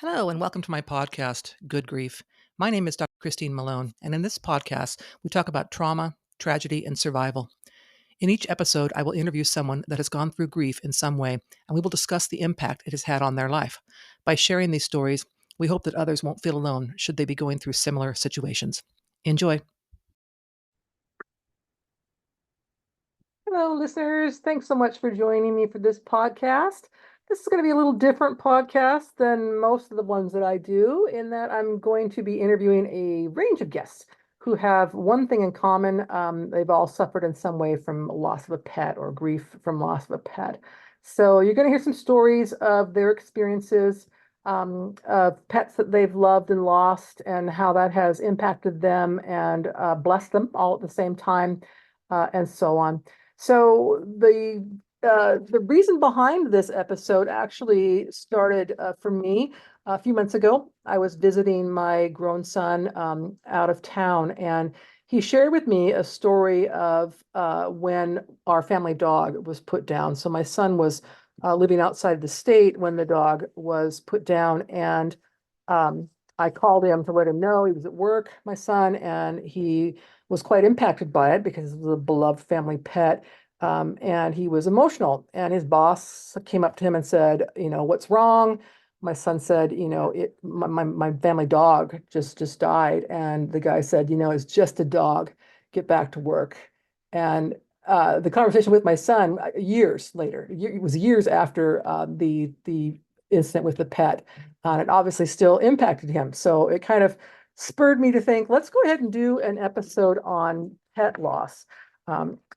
Hello, and welcome to my podcast, Good Grief. My name is Dr. Christine Malone, and in this podcast, we talk about trauma, tragedy, and survival. In each episode, I will interview someone that has gone through grief in some way, and we will discuss the impact it has had on their life. By sharing these stories, we hope that others won't feel alone should they be going through similar situations. Enjoy. Hello, listeners. Thanks so much for joining me for this podcast. This is going to be a little different podcast than most of the ones that I do, in that I'm going to be interviewing a range of guests who have one thing in common. They've all suffered in some way from loss of a pet or grief from loss of a pet. So you're going to hear some stories of their experiences, of pets that they've loved and lost, and how that has impacted them and blessed them all at the same time, and so on. So the reason behind this episode actually started for me a few months ago. I was visiting my grown son out of town, and he shared with me a story of when our family dog was put down. So my son was living outside the state when the dog was put down, and I called him to let him know he was at work, my son, and he was quite impacted by it because it was a beloved family pet. And he was emotional. And his boss came up to him and said, what's wrong? My son said, my family dog just died. And the guy said, it's just a dog. Get back to work. And the conversation with my son years later, it was years after the incident with the pet, and it obviously still impacted him. So it kind of spurred me to think, let's go ahead and do an episode on pet loss.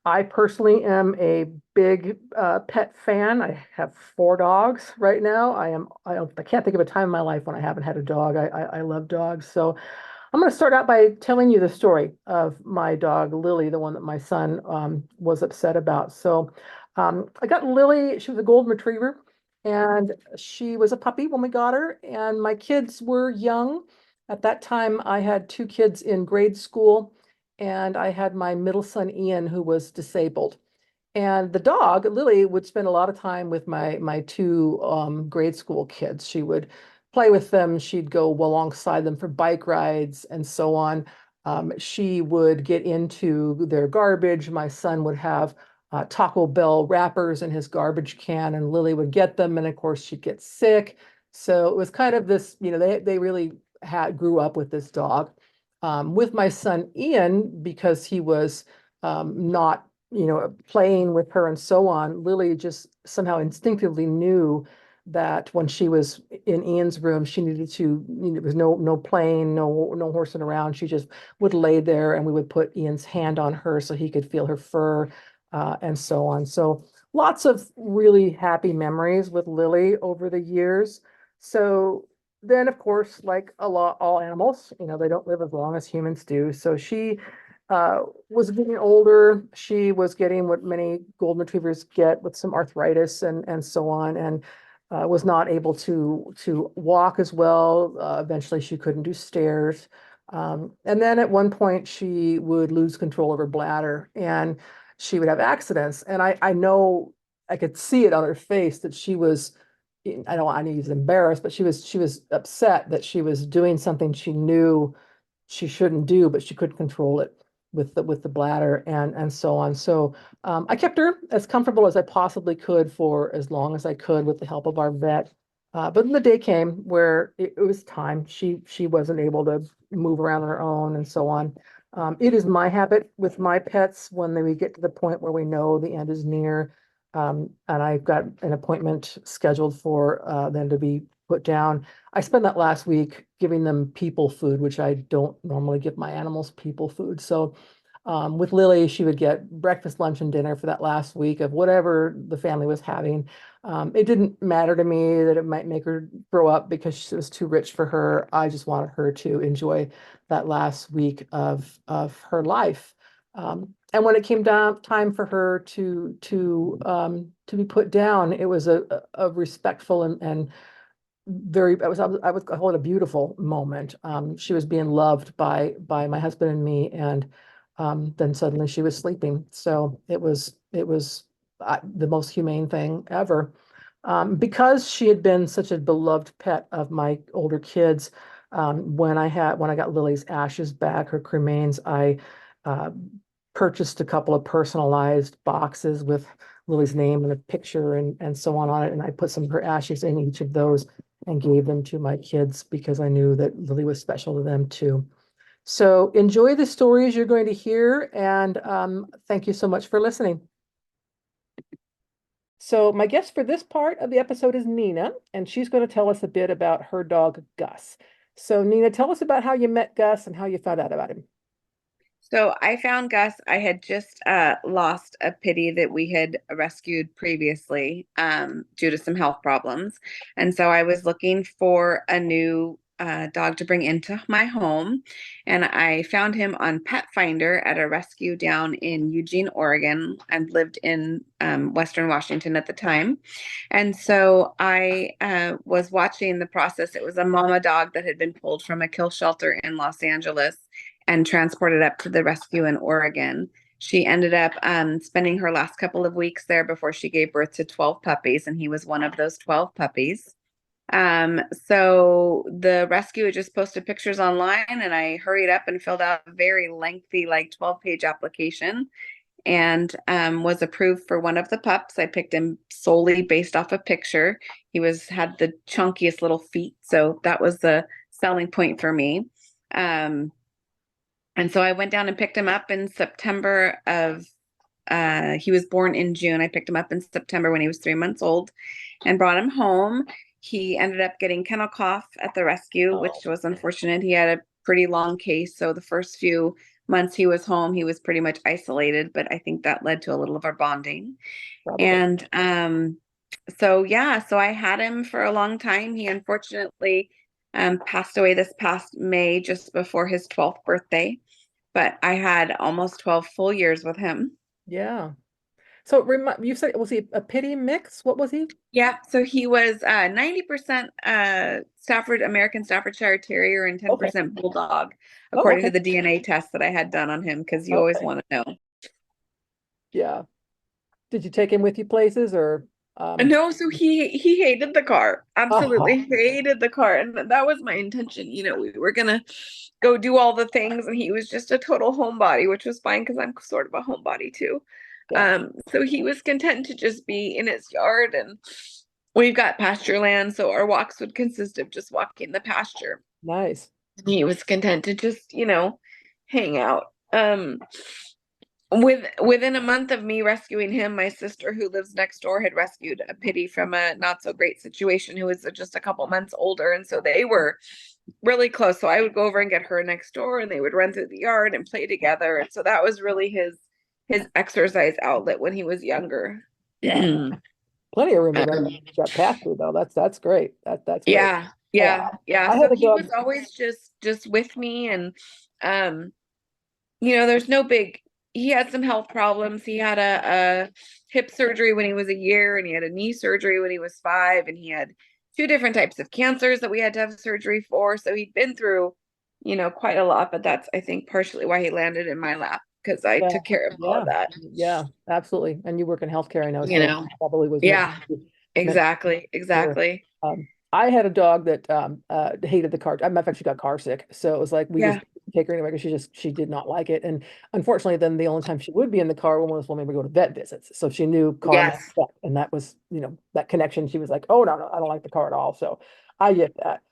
I personally am a big pet fan. I have 4 dogs right now. I can't think of a time in my life when I haven't had a dog. I love dogs. So I'm going to start out by telling you the story of my dog, Lily, the one that my son was upset about. So I got Lily. She was a golden retriever, and she was a puppy when we got her. And my kids were young. At that time, I had 2 kids in grade school, and I had my middle son, Ian, who was disabled. And the dog, Lily, would spend a lot of time with my 2 grade school kids. She would play with them. She'd go alongside them for bike rides and so on. She would get into their garbage. My son would have Taco Bell wrappers in his garbage can, and Lily would get them. And of course, she'd get sick. So it was kind of this, they really grew up with this dog. With my son Ian, because he was not, playing with her and so on, Lily just somehow instinctively knew that when she was in Ian's room, she needed to, there was no playing, no horsing around. She just would lay there, and we would put Ian's hand on her so he could feel her fur, and so on. So lots of really happy memories with Lily over the years. So then, of course, like all animals, they don't live as long as humans do. So she was getting older. She was getting what many golden retrievers get, with some arthritis and so on, and was not able to walk as well. Eventually, she couldn't do stairs. And then at one point, she would lose control of her bladder, and she would have accidents. And I know, I could see it on her face that she was, I don't want to use embarrassed, but she was upset that she was doing something she knew she shouldn't do, but she couldn't control it with the bladder and so on. So I kept her as comfortable as I possibly could for as long as I could with the help of our vet. But then the day came where it was time. She wasn't able to move around on her own and so on. It is my habit with my pets, when we get to the point where we know the end is near, and I've got an appointment scheduled for them to be put down. I spent that last week giving them people food, which I don't normally give my animals people food. So with Lily, she would get breakfast, lunch, and dinner for that last week of whatever the family was having. It didn't matter to me that it might make her throw up because it was too rich for her. I just wanted her to enjoy that last week of her life. And when it came down time for her to be put down, it was a respectful and very, I would call it a beautiful moment. She was being loved by my husband and me, and then suddenly she was sleeping. So it was the most humane thing ever. Because she had been such a beloved pet of my older kids, when I got Lily's ashes back, her cremains, I uh, purchased a couple of personalized boxes with Lily's name and a picture and so on it, and I put some of her ashes in each of those and gave them to my kids because I knew that Lily was special to them too. So enjoy the stories you're going to hear, and thank you so much for listening. So my guest for this part of the episode is Nina, and she's going to tell us a bit about her dog, Gus. So Nina, tell us about how you met Gus and how you found out about him. So I found Gus. I had just lost a pitty that we had rescued previously due to some health problems. And so I was looking for a new dog to bring into my home. And I found him on Pet Finder at a rescue down in Eugene, Oregon, and lived in Western Washington at the time. And so I was watching the process. It was a mama dog that had been pulled from a kill shelter in Los Angeles and transported up to the rescue in Oregon. She ended up spending her last couple of weeks there before she gave birth to 12 puppies, and he was one of those 12 puppies. So the rescue had just posted pictures online, and I hurried up and filled out a very lengthy, like 12-page application, and was approved for one of the pups. I picked him solely based off a picture. He had the chunkiest little feet, so that was the selling point for me. And so I went down and picked him up in September of, he was born in June. I picked him up in September when he was 3 months old and brought him home. He ended up getting kennel cough at the rescue, which was unfortunate. He had a pretty long case. So the first few months he was home, he was pretty much isolated, but I think that led to a little of our bonding. Probably. And so yeah, so I had him for a long time. He unfortunately passed away this past May, just before his 12th birthday. But I had almost 12 full years with him. Yeah. So you said, was he a pity mix? What was he? Yeah, so he was 90% American Staffordshire Terrier and Okay. 10% Bulldog, Oh, according okay. to the DNA test that I had done on him, because you always Okay. want to know. Yeah. Did you take him with you places or No, so he hated the car. oh, Absolutely hated the car. And that was my intention. We were gonna go do all the things, and he was just a total homebody, which was fine because I'm sort of a homebody too. yeah, So he was content to just be in his yard, and we've got pasture land, so our walks would consist of just walking the pasture. nice. He was content to just, hang out. Within a month of me rescuing him, my sister who lives next door had rescued a pitty from a not so great situation who was just a couple months older, and so they were really close. So I would go over and get her next door, and they would run through the yard and play together. And so that was really his exercise outlet when he was younger. Yeah. Plenty of room to run that pasture though. That's great. That's great. Yeah, Yeah. yeah, yeah. I So had a he was dog. always just with me, and um there's no big, he had some health problems. He had a hip surgery when he was a year, and he had a knee surgery when he was 5, and he had two different types of cancers that we had to have surgery for. So he'd been through, quite a lot, but that's, I think, partially why he landed in my lap, because I Yeah, took care of all of yeah, that. yeah, Mm. absolutely. And you work in healthcare, I know, You so know, probably was yeah, meant exactly, for. exactly. I had a dog that hated the car. As a matter of fact, she got car sick, so it was like we just Yeah. take her anyway because she did not like it. And unfortunately, then the only time she would be in the car was when we would go to vet visits. So she knew car meant Yes. vet, and that was that connection. She was like, oh no, no, I don't like the car at all. So I get that.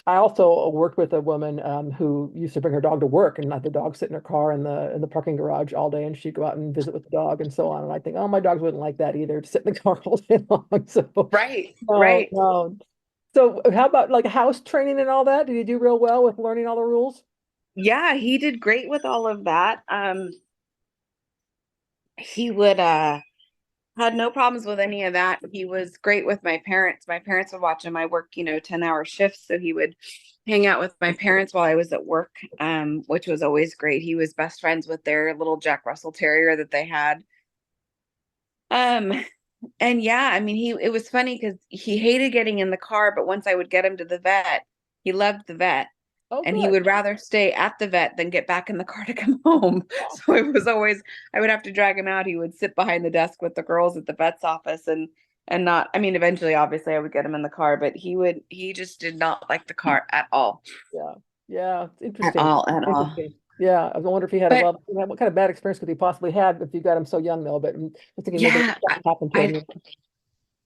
I also worked with a woman who used to bring her dog to work and let the dog sit in her car in the parking garage all day, and she'd go out and visit with the dog and so on. And I think, oh, my dogs wouldn't like that either, to sit in the car all day long. So Right, no, right. no. So how about like house training and all that? Did you do real well with learning all the rules? Yeah, he did great with all of that. He would had no problems with any of that. He was great with my parents. My parents would watch him. I work, 10-hour shifts, so he would hang out with my parents while I was at work, which was always great. He was best friends with their little Jack Russell Terrier that they had. Um, and yeah, I mean, it was funny because he hated getting in the car, but once I would get him to the vet, he loved the vet. Oh, And he good. would rather stay at the vet than get back in the car to come home. Yeah. So it was always, I would have to drag him out. He would sit behind the desk with the girls at the vet's office, and and not, I mean, eventually, obviously, I would get him in the car, but he just did not like the car at all. Yeah. Yeah. It's At interesting. all, at all. Interesting. Yeah. I wonder if he had a, But well, what kind of bad experience could he possibly had if you got him so young though, but I'm thinking maybe yeah, something happened to I, him.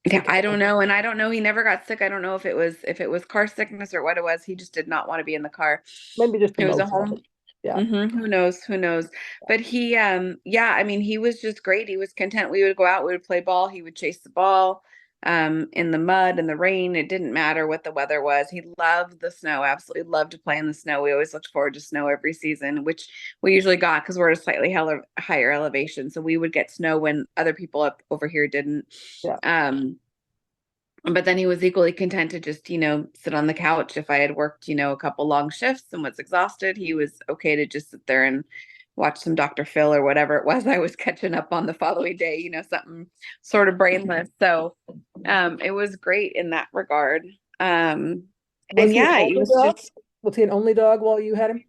yeah, He I don't know. And I don't know. He never got sick. I don't know if it was car sickness or what it was. He just did not want to be in the car. maybe just It was a emotional, but home. yeah. Who knows? Who knows? But yeah, I mean, he was just great. He was content. We would go out, we would play ball. He would chase the ball, in the mud, in the rain. It didn't matter what the weather was. He loved the snow, absolutely loved to play in the snow. We always looked forward to snow every season, which we usually got because we're at a slightly higher elevation. So we would get snow when other people up over here didn't. Yeah. Um, but then he was equally content to just, sit on the couch. If I had worked, a couple long shifts and was exhausted, he was okay to just sit there and watch some Dr. Phil or whatever it was I was catching up on the following day, something sort of brainless. So it was great in that regard. Was And he an yeah, it only was dog? just Was he an only dog while you had him?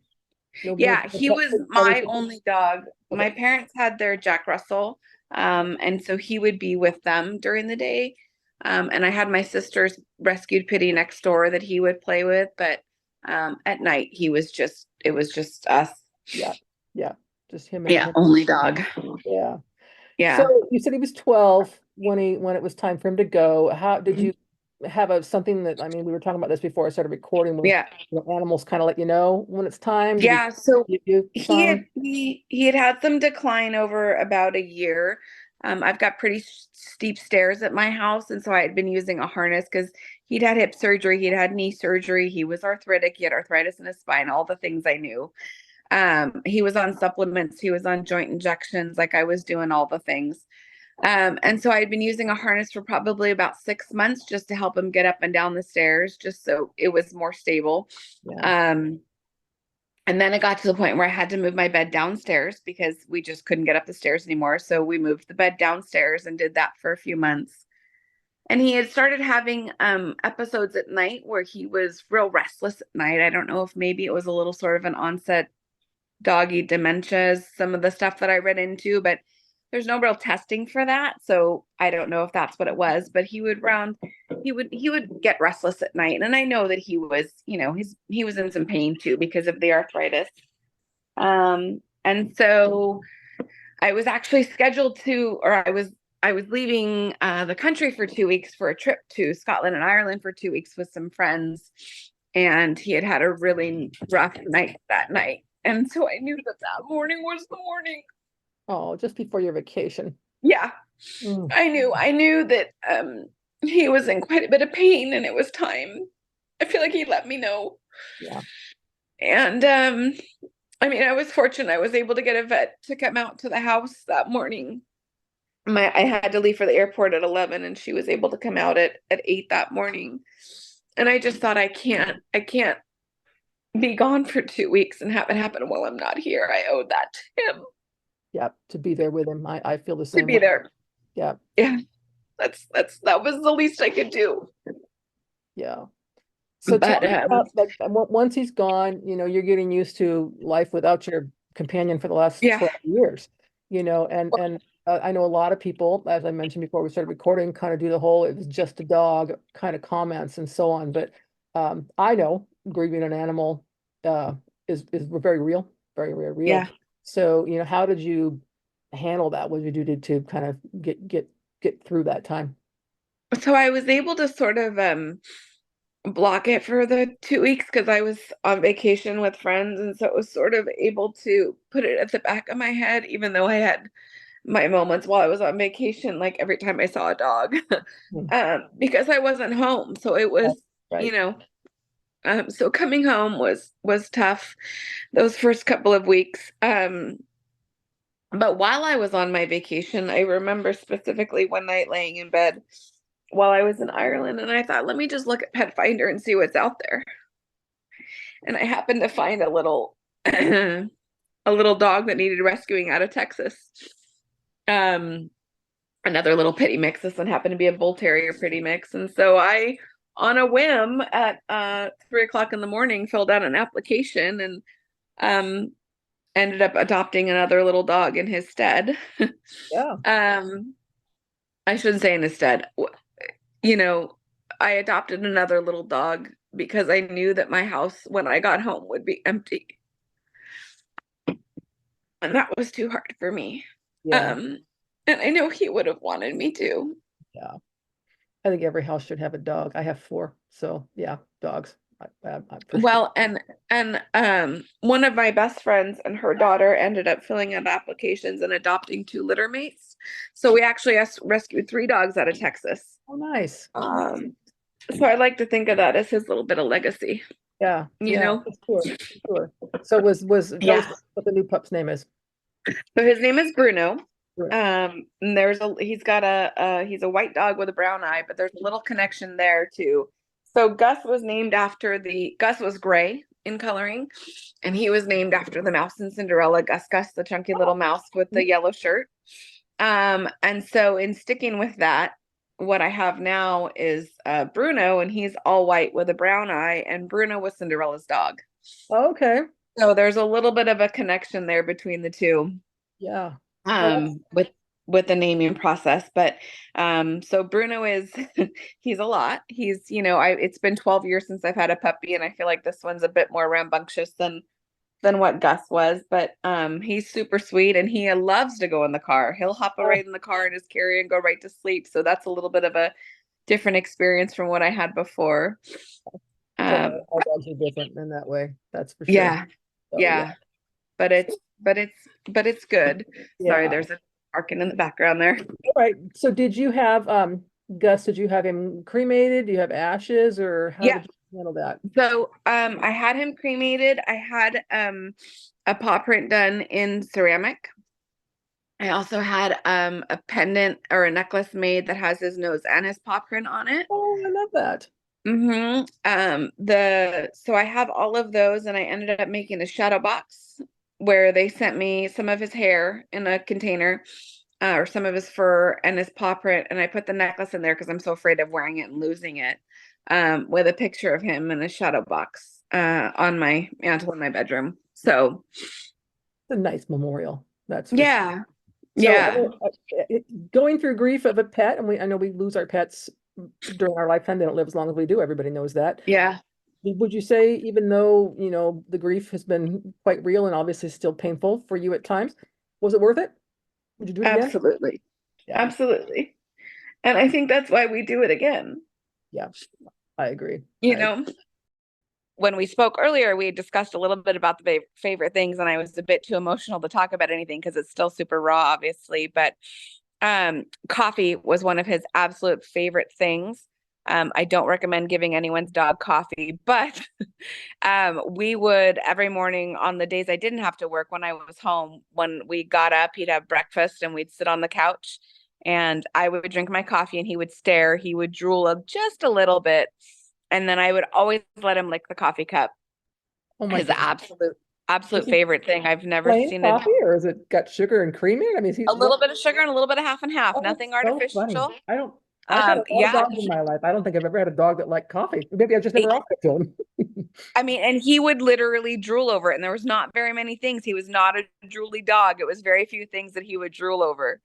No yeah, he pet was others? my only dog. My Okay. parents had their Jack Russell, and so he would be with them during the day. And I had my sister's rescued pitty next door that he would play with, but at night it was just us. Yeah. Yeah. Just him and Yeah, him. only dog. Yeah. So Yeah. you said he was 12 when it was time for him to go. How did you have a something that, I mean, we were talking about this before I started recording, where Yeah. animals kind of let you know when it's time? Did he Yeah, so give you some? he had some decline over about a year. I've got pretty steep stairs at my house, and so I had been using a harness because he'd had hip surgery, he'd had knee surgery, he was arthritic, he had arthritis in his spine, all the things I knew. He was on supplements, he was on joint injections, like I was doing all the things. And so I had been using a harness for probably about 6 months just to help him get up and down the stairs, just so it was more stable. Yeah. Um, and then it got to the point where I had to move my bed downstairs because we just couldn't get up the stairs anymore. So we moved the bed downstairs and did that for a few months. And he had started having episodes at night where he was real restless at night. I don't know if maybe it was a little sort of an onset doggy dementia, some of the stuff that I read into, but there's no real testing for that. So I don't know if that's what it was, but he would get restless at night. And I know that he was, he was in some pain too because of the arthritis. And so I was actually scheduled to, or I was leaving the country for 2 weeks for a trip to Scotland and Ireland for 2 weeks with some friends. And he had had a really rough night that night. And so I knew that that morning was the morning. Oh, just before your vacation. Yeah, Mm, I knew that he was in quite a bit of pain and it was time. I feel like he let me know. yeah. And I mean, I was fortunate. I was able to get a vet to come out to the house that morning. I had to leave for the airport at 11 and she was able to come out at 8 that morning. And I just thought I can't be gone for 2 weeks and have it happen while I'm not here. I owe that to him Yeah. To be there with him. I feel the to same be way. there. Yeah. Yeah, that was the least I could do. Yeah. So tell But me about like once he's gone, you're getting used to life without your companion for the last yeah, 12 years, and I know a lot of people, as I mentioned before we started recording, kind of do the whole "it was just a dog" kind of comments and so on. But I know grieving an animal uh, is very real, very, very real. yeah. So, how did you handle that? What did you do to kind of get through that time? So I was able to sort of block it for the 2 weeks because I was on vacation with friends, and so it was sort of able to put it at the back of my head, even though I had my moments while I was on vacation, like every time I saw a dog, Hmm. because I wasn't home. So it Right. was, Right. so coming home was tough those first couple of weeks. But while I was on my vacation, I remember specifically one night laying in bed while I was in Ireland, and I thought, let me just look at Pet Finder and see what's out there. And I happened to find a little a little dog that needed rescuing out of Texas. Um, Another little pitty mix. This one happened to be a bull terrier pitty mix, and so I, on a whim, at 3 o'clock in the morning, filled out an application and um, ended up adopting another little dog in his stead. Yeah. um, I shouldn't say instead. You know, I adopted another little dog because I knew that my house when I got home would be empty. And that was too hard for me. Yeah, Um, and I know he would have wanted me to. yeah. I think every house should have a dog. I have four, so yeah, dogs. For sure. Well, and one of my best friends and her daughter ended up filling out applications and adopting two litter mates. So we actually rescued three dogs out of Texas. Oh, nice. Um, so I like to think of that as his little bit of legacy, Yeah, you yeah, know? for sure, for sure. So was tell us Yeah. what the new pup's name is. So his name is Bruno. Sure. And he's a white dog with a brown eye, but there's a little connection there too. So Gus was gray in coloring, and he was named after the mouse in Cinderella, Gus, the chunky little mouse with the yellow shirt. And so in sticking with that, what I have now is Bruno, and he's all white with a brown eye, and Bruno was Cinderella's dog. Okay. So there's a little bit of a connection there between the two, Yeah. Well, um, with with the naming process. But so Bruno is he's a lot. It's been 12 years since I've had a puppy, and I feel like this one's a bit more rambunctious than what Gus was, but he's super sweet and he loves to go in the car. He'll hop right in the car in his carrier and go right to sleep. So that's a little bit of a different experience from what I had before. so Um, all dogs are different in that way. That's for sure. yeah, So yeah, yeah, but it's good. Sorry, yeah. there's a barking in the background there. All right. So did you have Gus, did you have him cremated? Do you have ashes or how Yeah. did you handle that? So I had him cremated. I had a paw print done in ceramic. I also had a pendant or a necklace made that has his nose and his paw print on it. Oh, I love that. So I have all of those, and I ended up making a shadow box where they sent me some of his hair in a container, or some of his fur and his paw print, and I put the necklace in there because I'm so afraid of wearing it and losing it. With a picture of him in a shadow box on my mantle in my bedroom. So It's a nice memorial. That's for sure. yeah, yeah, So going through grief of a pet, and I know we lose our pets during our lifetime. They don't live as long as we do. Everybody knows that. yeah, Would you say, even though, the grief has been quite real and obviously still painful for you at times, was it worth it? Would you do it again? absolutely, Yeah, absolutely. And I think that's why we do it again. yeah, I agree. You know, when we spoke earlier, we discussed a little bit about the favorite things, and I was a bit too emotional to talk about anything because it's still super raw, obviously. But coffee was one of his absolute favorite things. I don't recommend giving anyone's dog coffee, but we would every morning on the days I didn't have to work when I was home, when we got up, he'd have breakfast and we'd sit on the couch and I would drink my coffee and he would stare, he would drool just a little bit. And then I would always let him lick the coffee cup. Oh my His goodness. Is absolute he favorite thing. I've never plain seen coffee or is it got sugar and cream in it? I mean, is he a what? little bit of sugar and a little bit of half and half, Oh, nothing that's so funny. artificial. I've had a lot of Yeah, dogs in my life. I don't think I've ever had a dog that liked coffee. Maybe I just never offered it to him. I mean, and he would literally drool over it. And there was not very many things. He was not a drooly dog. It was very few things that he would drool over.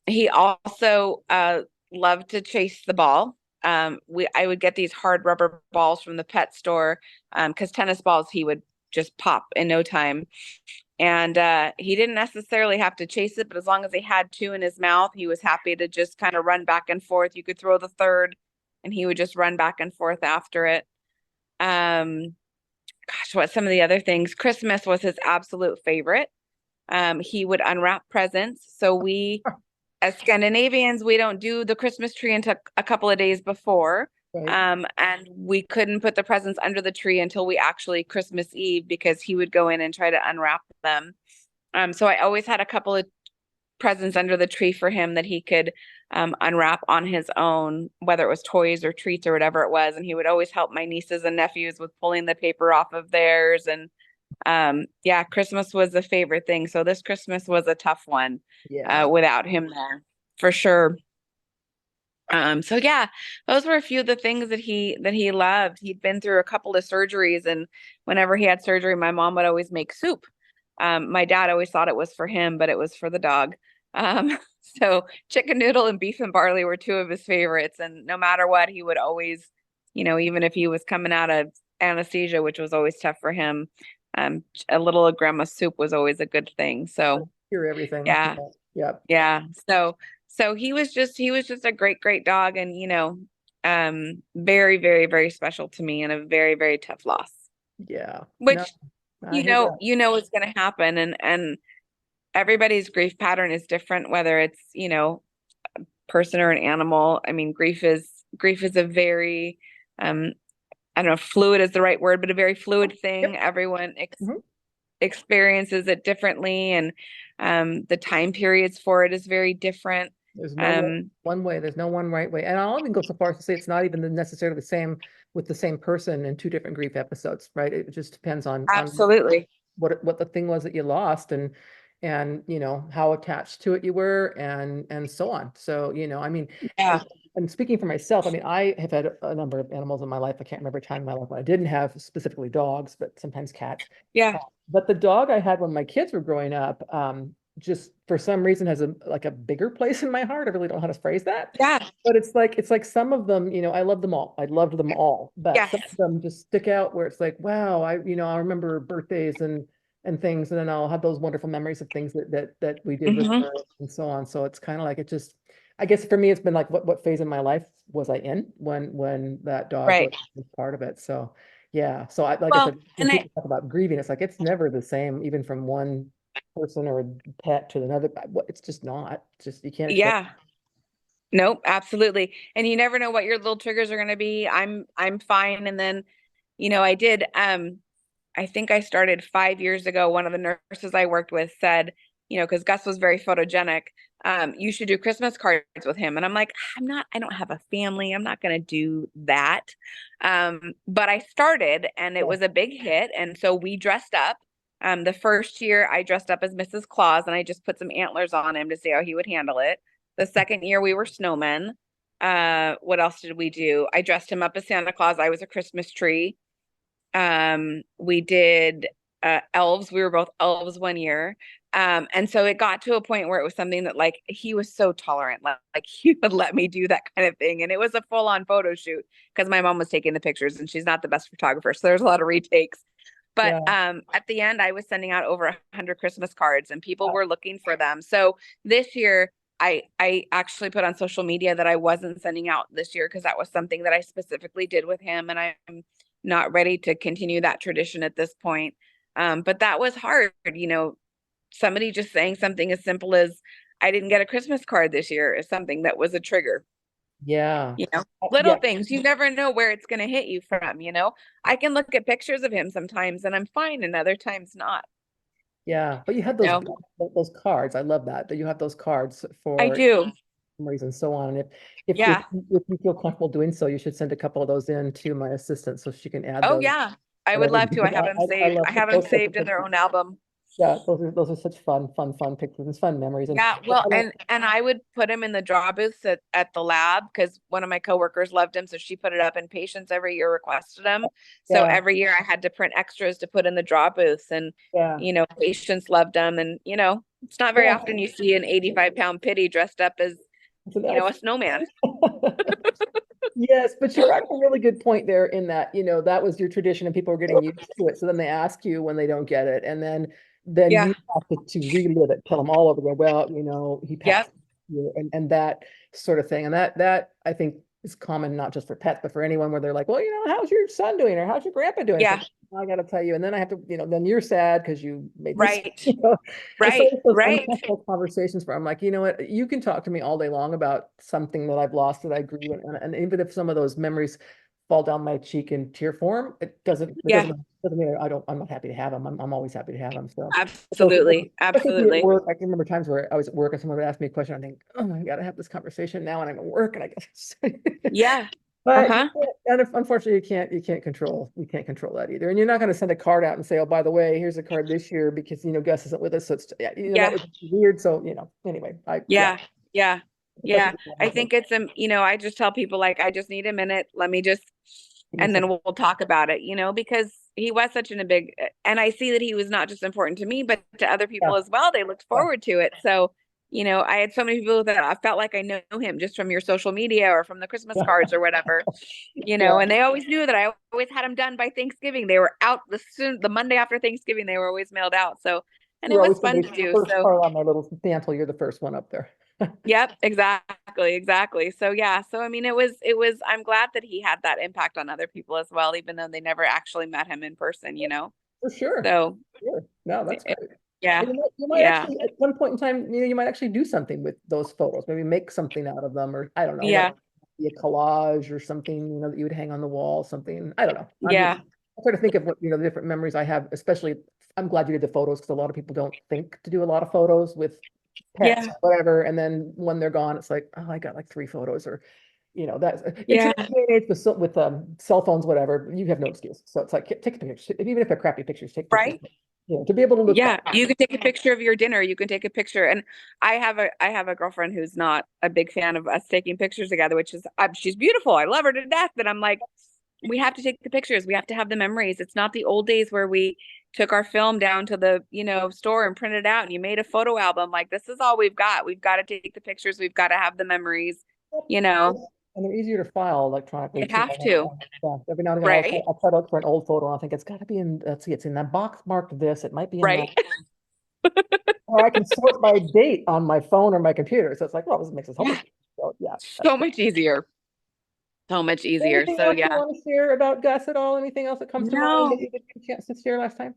He also loved to chase the ball. I would get these hard rubber balls from the pet store because tennis balls he would just pop in no time. And he didn't necessarily have to chase it, but as long as he had two in his mouth, he was happy to just kind of run back and forth. You could throw the third, and he would just run back and forth after it. Um, what some of the other things? Christmas was his absolute favorite. He would unwrap presents. So we, as Scandinavians, we don't do the Christmas tree until a couple of days before. Right. And we couldn't put the presents under the tree until we actually Christmas Eve because he would go in and try to unwrap them. So I always had a couple of presents under the tree for him that he could unwrap on his own, whether it was toys or treats or whatever it was. And he would always help my nieces and nephews with pulling the paper off of theirs. And yeah, Christmas was a favorite thing. So this Christmas was a tough one Yeah. without him there for sure. So yeah, those were a few of the things that he loved. He'd been through a couple of surgeries, and whenever he had surgery, my mom would always make soup. My dad always thought it was for him, but it was for the dog. So chicken noodle and beef and barley were two of his favorites. And no matter what, he would always, even if he was coming out of anesthesia, which was always tough for him, a little of grandma's soup was always a good thing. So Hear everything. yeah, Yeah. Yep. yeah. So he was just a great, great dog, and very, very, very special to me, and a very, very tough loss, Yeah. No, which I you hear know, that. you know is going to happen, and everybody's grief pattern is different, whether it's, person or an animal. I mean, grief is a very, um, I don't know if fluid is the right word, but a very fluid thing. Yep. Everyone Mhm. experiences it differently, and the time periods for it is very different. There's no Um, one way. There's no one right way. And I'll even go so far as to say it's not even necessarily the same with the same person in two different grief episodes, right? It just depends on absolutely. what the thing was that you lost, and how attached to it you were, and so on. So I mean, Yeah. and speaking for myself, I mean, I have had a number of animals in my life. I can't remember a time in my life when I didn't have specifically dogs, but sometimes cats. Yeah. But the dog I had when my kids were growing up, just for some reason has a bigger place in my heart. I really don't know how to phrase that. Yeah. But it's like some of them, I love them all. I loved them all, but some of Yes. them just stick out where it's like, wow, I remember birthdays and things, and then I'll have those wonderful memories of things that we did with Hmm. her and so on. So it's kind of like it just, I guess for me, it's been like what phase in my life was I in when that dog was Right. part of it. So yeah. So like I Well, said, when and I, people talk about grieving, it's like it's never the same, even from one person or pet to another. It's just not. It's just you can't explain. yeah. Nope, absolutely. And you never know what your little triggers are going to be. I'm fine. And then, I did I think I started 5 years ago. One of the nurses I worked with said, because Gus was very photogenic, you should do Christmas cards with him. And I'm like, I don't have a family. I'm not going to do that. But I started, and it Yeah. was a big hit. And so we dressed up. The first year I dressed up as Mrs. Claus, and I just put some antlers on him to see how he would handle it. The second year we were snowmen. What else did we do? I dressed him up as Santa Claus. I was a Christmas tree. We did elves. We were both elves one year. And so it got to a point where it was something that, like, he was so tolerant, like he would let me do that kind of thing. And it was a full on photo shoot because my mom was taking the pictures, and she's not the best photographer. So there's a lot of retakes. But Yeah. at the end, I was sending out over 100 Christmas cards, and people were looking for them. So this year, I actually put on social media that I wasn't sending out this year because that was something that I specifically did with him, and I'm not ready to continue that tradition at this point. But that was hard, somebody just saying something as simple as, I didn't get a Christmas card this year, is something that was a trigger. Yeah. Little Yeah. things, you never know where it's going to hit you from. I can look at pictures of him sometimes and I'm fine, and other times not. Yeah. But you had You know, those cards. I love that you have those cards I for do. memories and so on. And if Yeah. if you feel comfortable doing so, you should send a couple of those in to my assistant so she can add Oh those yeah. I would whatever, love to. because I I love have them those types saved of in their pictures. own album. Yeah, those are such fun pictures. It's fun memories. And Yeah, well, I like, and I would put him in the draw booths at the lab because one of my coworkers loved him, so she put it up, and patients every year requested him. So yeah, every year I had to print extras to put in the draw booths, and yeah, patients loved them, and it's not very yeah. often you see an 85-pound pitty dressed up as It's an elf. a snowman. Yes, but you're at a really good point there in that, that was your tradition and people are getting used to it. So then they ask you when they don't get it. And then Yeah. you have to relive it, tell them all over again, well, he passed Yep. here and that sort of thing. And that I think is common, not just for pets, but for anyone where they're like, well, how's your son doing? Or how's your grandpa doing? It's like, Yeah. I got to tell you. And then I have to, then you're sad because you made this, Right. It's Right. always those Right. uncomfortable conversations where I'm like, you know what, you can talk to me all day long about something that I've lost that I grew, and even if some of those memories fall down my cheek in tear form, Yeah. doesn't mean I'm not happy to have them. I'm always happy to have them. So Absolutely. especially at Absolutely. work, I can remember times where I was at work and someone would ask me a question. I think, oh, I got to have this conversation now, and I'm at work, and I guess. Yeah. But Uh-huh. and unfortunately, you can't control that either. And you're not going to send a card out and say, oh, by the way, here's a card this year because Gus isn't with us. So it's yeah, that Yeah. would be weird. So anyway, yeah, Yeah. Yeah. that's a Yeah. good I one. think I just tell people, like, I just need a minute. Let me just, Give me a and then second. we'll talk about it, because he was such a big, and I see that he was not just important to me, but to other Yeah, people as well. They looked yeah, forward to it. So, I had so many people that I felt like I know him just from your social media or from the Christmas Yeah. cards or whatever, Yeah. and they always knew that I always had them done by Thanksgiving. They were out the Monday after Thanksgiving, they were always mailed out. So, and it You're was always fun somebody's to do. first So, part on my little mantle. You're the first one up there. yep, exactly, exactly. So yeah, so I mean it was I'm glad that he had that impact on other people as well, even though they never actually met him in person. For sure. So, Sure. No, that's it- great. yeah. And you might Yeah. actually, at one point in time, you might actually do something with those photos. Maybe make something out of them, or I don't know, like Yeah. be a collage or something, that you would hang on the wall, something. I don't know. Yeah. I try to think of what, the different memories I have, especially I'm glad you did the photos because a lot of people don't think to do a lot of photos with pets, Yeah. whatever. And then when they're gone, it's like, oh, I got like 3 photos or that's in Yeah. today's day and age with cell phones, whatever, you have no excuse. So it's like take pictures, even if they're crappy pictures, take pictures. Right. To be able to look back. Yeah, you can take a picture of your dinner. You can take a picture, and I have a girlfriend who's not a big fan of us taking pictures together, which is she's beautiful. I love her to death, but I'm like, we have to take the pictures. We have to have the memories. It's not the old days where we took our film down to the store and printed it out, and you made a photo album. Like this is all we've got. We've got to take the pictures. We've got to have the memories. You know, And they're easier to file electronically you too. have to, Yeah, every now and again, right? I'll try to look for an old photo, and I think it's got to be in. Let's see, it's in that box marked this. It might be in that, Right. or I can sort by date on my phone or my computer. So it's like, well, this makes it so Yeah, much. So yeah, that's so great. much easier. So much easier. Anything So else you yeah. want to share about Gus at all? Anything else that comes to mind that No. you didn't get a chance to share last time?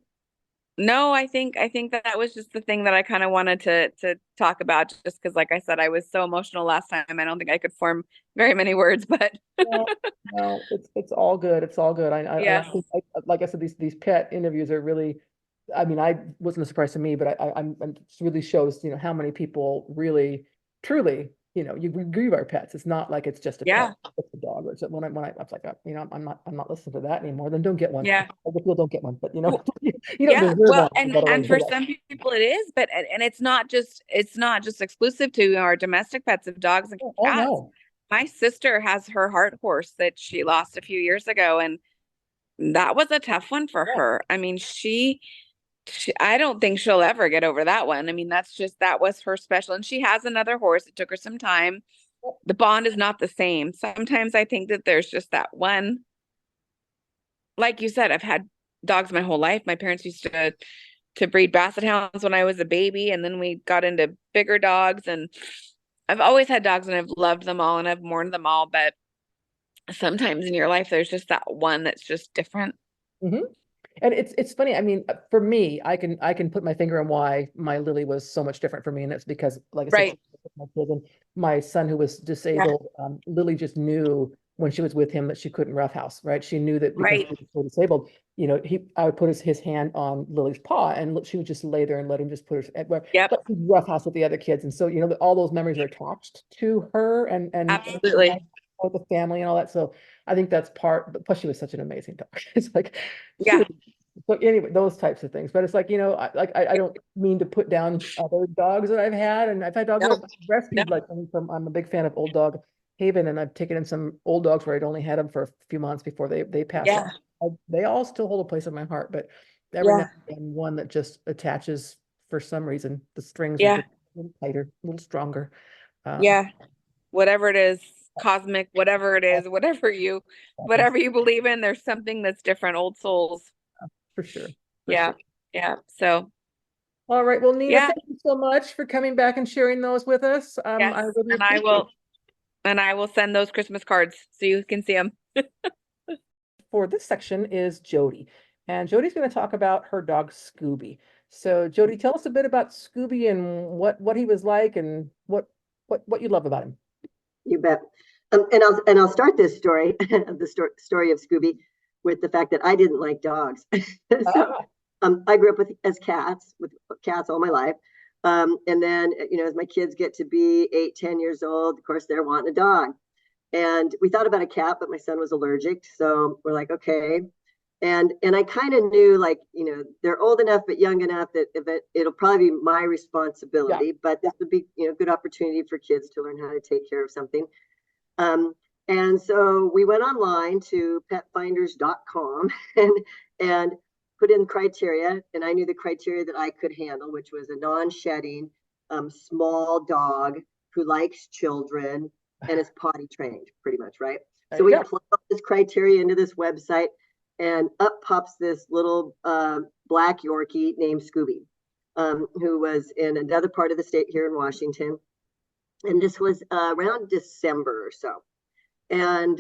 No, I think that was just the thing that I kind of wanted to talk about just because like I said I was so emotional last time. I don't think I could form very many words, but No, no, it's all good. It's all good. And I yes. think, like I said, these pet interviews are really. I mean, I wasn't a surprise to me, but it really shows, how many people really, truly, you grieve our pets. It's not like it's just a pet, Yeah. it's a dog. Or so when I was like, I'm not listening to that anymore. Then don't get one. Yeah. Other people don't get one, but Well, you don't yeah. deserve Well, one. You and got to learn and to for love. some people it is, but and it's not just exclusive to our domestic pets of dogs and Oh cats. no, My sister has her heart horse that she lost a few years ago, and that was a tough one for yeah, her. I mean, I don't think she'll ever get over that one. I mean, that was her special. And she has another horse. It took her some time. The bond is not the same. Sometimes I think that there's just that one, like you said, I've had dogs my whole life. My parents used to breed basset hounds when I was a baby, and then we got into bigger dogs. And I've always had dogs and I've loved them all and I've mourned them all. But sometimes in your life, there's just that one that's just different. hmm And it's funny. I mean, for me, I can put my finger on why my Lily was so much different for me, and it's because, like I said, she Right. was with my kids and my son who was Yeah. disabled. Lily just knew when she was with him that she couldn't roughhouse, right? She knew that because Right. he was so disabled, I would put his hand on Lily's paw, and she would just lay there and let him just put her, Yep. but he'd roughhouse with the other kids, and so all those memories are attached to her, and Absolutely. with the family and all that. So I think that's part. But plus, she was such an amazing dog. It's like she Yeah. was. So anyway, those types of things. But it's like, I don't mean to put down other dogs that I've had, and I've had dogs No, that I've no. rescued. Like I'm a big fan of Old Dog Haven, and I've taken in some old dogs where I'd only had them for a few months before they passed on. Yeah. They all still hold a place in my heart, but every now Yeah. and then one that just attaches for some reason. The strings are Yeah. just a little tighter, a little stronger. Um, Yeah. Whatever it is, cosmic, whatever it is, whatever you believe in, there's something that's different. Old souls. for sure, for Yeah. sure. Yeah. So, All right. Well, Nina, yeah. thank you so much for coming back and sharing those with us. Yes. I really And I appreciate it. will and I will send those Christmas cards so you can see them. For this section is Jody, and Jody's going to talk about her dog Scooby. So, Jody, tell us a bit about Scooby and what he was like, and what you love about him. You bet. And I'll start this story, story of Scooby, with the fact that I didn't like dogs. So Ah, I grew up with cats all my life. And then as my kids get to be 8, 10 years old, of course they're wanting a dog. And we thought about a cat, but my son was allergic, so we're like, okay. And I kind of knew, like, they're old enough but young enough that it'll probably be my yeah. responsibility, but this would be good opportunity for kids to learn how to take care of something. um, and so we went online to petfinders.com and put in criteria, and I knew the criteria that I could handle, which was a non-shedding, small dog who likes children and is potty trained, pretty much, right? There So you we go. plug all this criteria into this website, and up pops this little black Yorkie named Scooby, who was in another part of the state here in Washington. And this was around December or so. And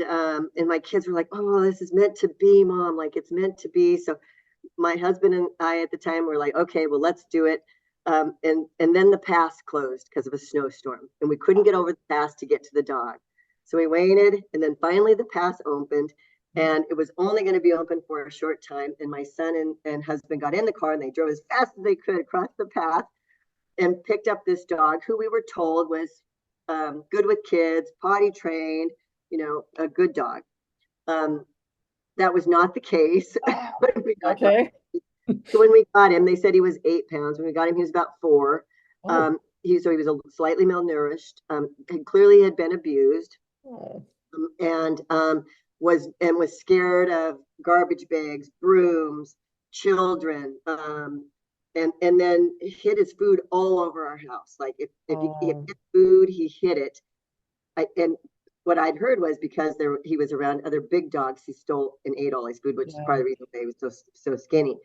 my kids were like, "Oh, this is meant to be, Mom. Like, it's meant to be." So my husband and I at the time were like, "Okay, well, let's do it." And then the pass closed because of a snowstorm, and we couldn't get over the pass to get to the dog. So we waited, and then finally the pass opened, and it was only going to be open for a short time. And my son and husband got in the car, and they drove as fast as they could across the path and picked up this dog who we were told was good with kids, potty trained, a good dog. That was not the case. Okay. So when we got him, they said he was 8 pounds. When we got him, he was about 4. Oh. He was slightly malnourished. He clearly had been abused, Oh. and was scared of garbage bags, brooms, children, and then hid his food all over our house. Like if he hid food, he hid it. And what I'd heard was because he was around other big dogs, he stole and ate all his food, which is part of the reason why he was so skinny.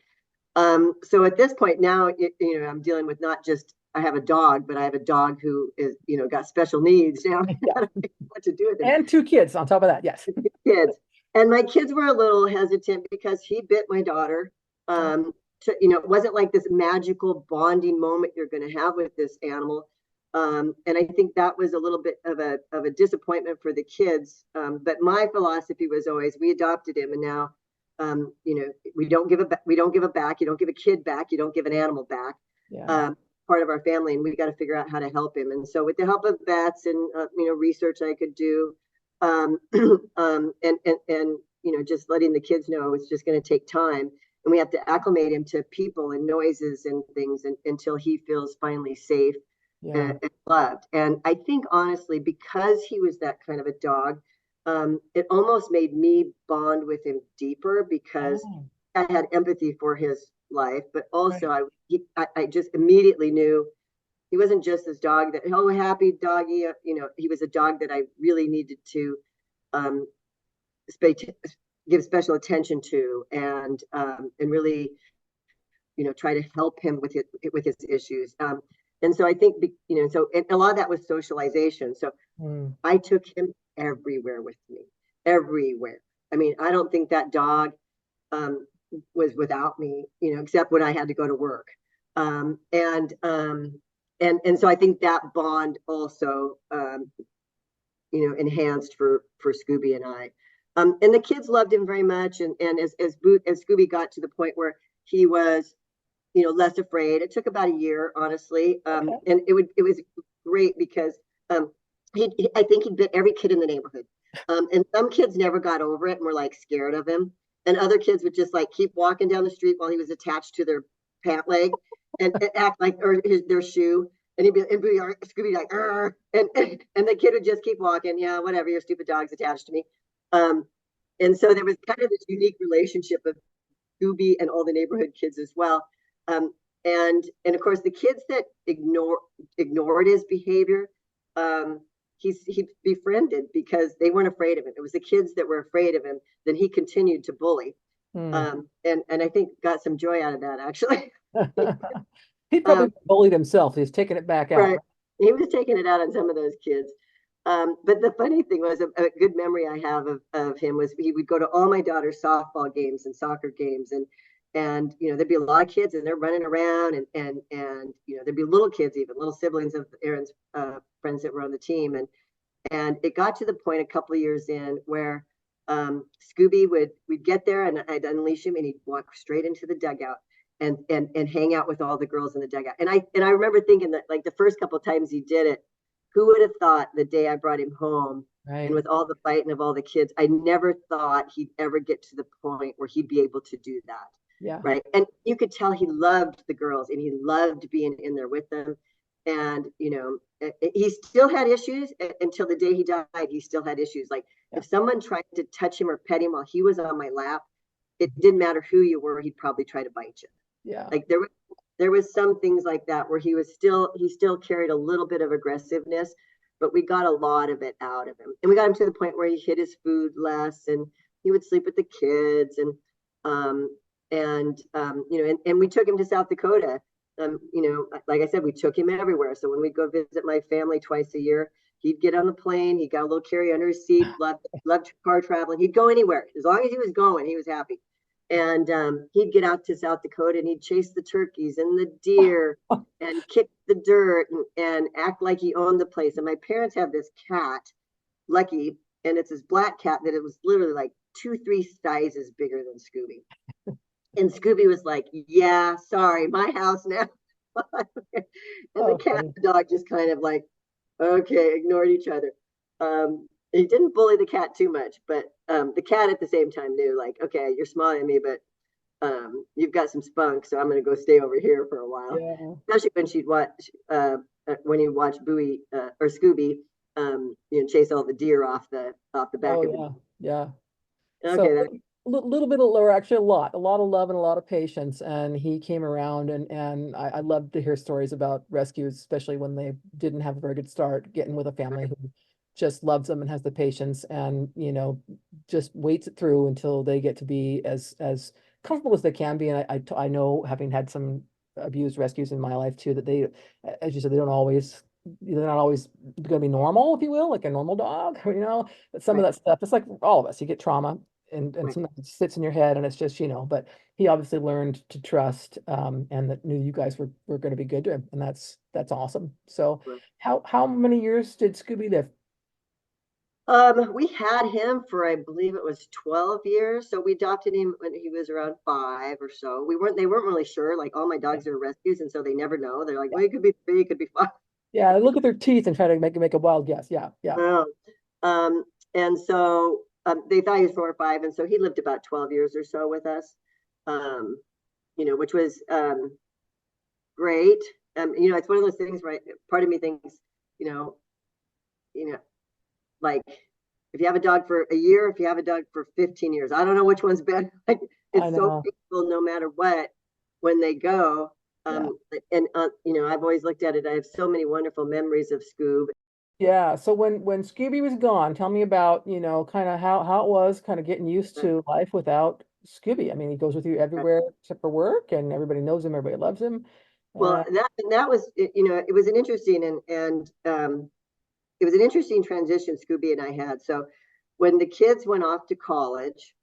So at this point now, I'm dealing with not just I have a dog, but I have a dog who is, got special needs now. Yeah. What to do with him? And 2 kids on top of that. Yes. Kids. And my kids were a little hesitant because he bit my daughter. It wasn't like this magical bonding moment you're going to have with this animal. And I think that was a little bit of a disappointment for the kids. But my philosophy was always, we adopted him, and now, we don't give it back. You don't give a kid back. You don't give an animal back. Yeah. Part of our family, and we got to figure out how to help him. And so, with the help of vets and research I could do, and just letting the kids know it's just going to take time, and we have to acclimate him to people and noises and things until he feels finally safe. And loved. And I think honestly, because he was that kind of a dog, it almost made me bond with him deeper because I had empathy for his life, but also I just immediately knew he wasn't just this dog that, oh, happy doggy, he was a dog that I really needed to give special attention to, and really, try to help him with his issues. And so I think, so a lot of that was socialization. So I took him everywhere with me, everywhere. I mean, I don't think that dog was without me, except when I had to go to work. And so I think that bond also, enhanced for Scooby and I. And the kids loved him very much. And as Scooby got to the point where he was, less afraid. It took about a year, honestly. And it was great because I think he bit every kid in the neighborhood. And some kids never got over it and were like scared of him. And other kids would just like keep walking down the street while he was attached to their pant leg and act like their shoe. And he'd be Scooby like, and the kid would just keep walking. Yeah, whatever, your stupid dog's attached to me. And so there was kind of this unique relationship of Scooby and all the neighborhood kids as well. And of course, the kids that ignored his behavior, he befriended because they weren't afraid of him. It was the kids that were afraid of him that he continued to bully. And I think got some joy out of that, actually. He probably bullied himself. He's taking it back out. Right. He was taking it out on some of those kids. But the funny thing was, a good memory I have of him was he would go to all my daughter's softball games and soccer games, and there'd be a lot of kids and they're running around, and there'd be little kids, even little siblings of Aaron's friends that were on the team, and it got to the point a couple of years in where Scooby we'd get there and I'd unleash him and he'd walk straight into the dugout and hang out with all the girls in the dugout. And I remember thinking that, like, the first couple of times he did it, who would have thought the day I brought him home, and with all the fighting of all the kids, I never thought he'd ever get to the point where he'd be able to do that. Yeah. Right. And you could tell he loved the girls and he loved being in there with them. And, he still had issues until the day he died. He still had issues. Like if someone tried to touch him or pet him while he was on my lap, it didn't matter who you were, he'd probably try to bite you. Yeah. Like there was there was some things like that where he still carried a little bit of aggressiveness, but we got a lot of it out of him. And we got him to the point where he hid his food less and he would sleep with the kids. And we took him to South Dakota. Like I said, we took him everywhere. So when we'd go visit my family twice a year, he'd get on the plane, he got a little carry under his seat, loved car traveling. He'd go anywhere. As long as he was going, he was happy. And he'd get out to South Dakota and he'd chase the turkeys and the deer and kick the dirt and act like he owned the place. And my parents have this cat, Lucky, and it's this black cat that it was literally like 2-3 sizes bigger than Scooby. And Scooby was like, yeah, sorry, my house now. And the cat and the dog just kind of like, okay, ignored each other. He didn't bully the cat too much, but the cat at the same time knew, like, okay, you're smiling at me, but you've got some spunk, so I'm going to go stay over here for a while. Yeah. Especially when she'd watch, when you watch Bowie or Scooby, chase all the deer off the back of it. Yeah. Okay, so little bit of, or actually a lot of love and a lot of patience. And he came around, and I love to hear stories about rescues, especially when they didn't have a very good start, getting with a family who just loves them and has the patience and, just waits it through until they get to be as comfortable as they can be. And I know, having had some abused rescues in my life too, that they, as you said, they're not always going to be normal, if you will, like a normal dog, but some of that stuff, it's like all of us, you get trauma and sometimes it sits in your head and it's just, but he obviously learned to trust, and that knew you guys were going to be good to him. And that's awesome. So how many years did Scooby live? We had him for, I believe it was 12 years. So we adopted him when he was around 5 or so. They weren't really sure. Like, all my dogs are rescues, and so they never know. They're like, well, he could be 3, he could be 5. Yeah, look at their teeth and try to make a wild guess. Yeah. And so they thought he was 4 or 5, and so he lived about 12 years or so with us. Which was great. It's one of those things, right? Part of me thinks, like, if you have a dog for a year, if you have a dog for 15 years, I don't know which one's better. Like, it's so painful no matter what when they go. I've always looked at it. I have so many wonderful memories of Scoob. Yeah. So when Scooby was gone, tell me about, kind of how it was kind of getting used to life without Scooby. I mean, he goes with you everywhere except for work, and everybody knows him, everybody loves him. Well, that was, it was an interesting and it was an interesting transition Scooby and I had. So when the kids went off to college,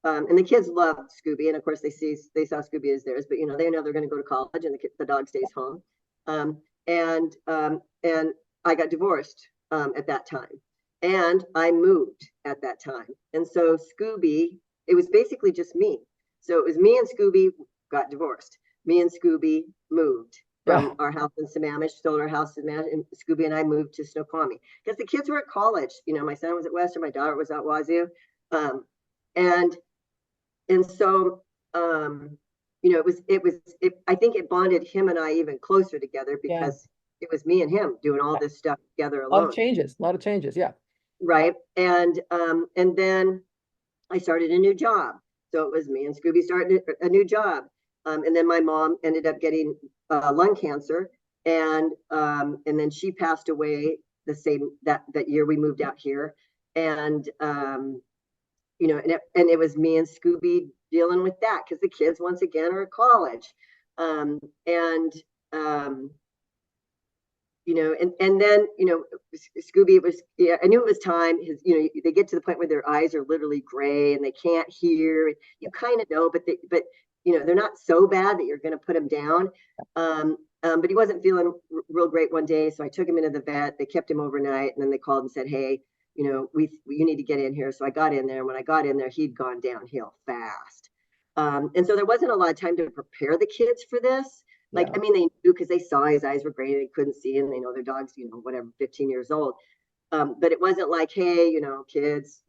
and the kids loved Scooby, and of course they saw Scooby as theirs, but they know they're going to go to college, and the dog stays home. And I got divorced at that time, and I moved at that time, and so Scooby, it was basically just me. So it was me and Scooby got divorced. Me and Scooby moved from our house in Sammamish, sold our house in Sammamish, and Scooby and I moved to Snoqualmie because the kids were at college. My son was at Western, my daughter was at Wazoo, and so I think it bonded him and I even closer together because it was me and him doing all this stuff together alone. A lot of changes, yeah. Right, and then I started a new job, so it was me and Scooby started a new job. And then my mom ended up getting lung cancer, and then she passed away the same that year we moved out here, and it was me and Scooby dealing with that because the kids once again are at college, and then Scooby, it was, I knew it was time. They get to the point where their eyes are literally gray and they can't hear. You kind of know, but they're not so bad that you're going to put him down. But he wasn't feeling real great one day, so I took him into the vet. They kept him overnight, and then they called and said, "Hey, you need to get in here." So I got in there, and when I got in there, he'd gone downhill fast. And so there wasn't a lot of time to prepare the kids for this. Like, I mean, they knew because they saw his eyes were gray, they couldn't see, and they know their dog's, whatever, 15 years old. But it wasn't like, hey, kids,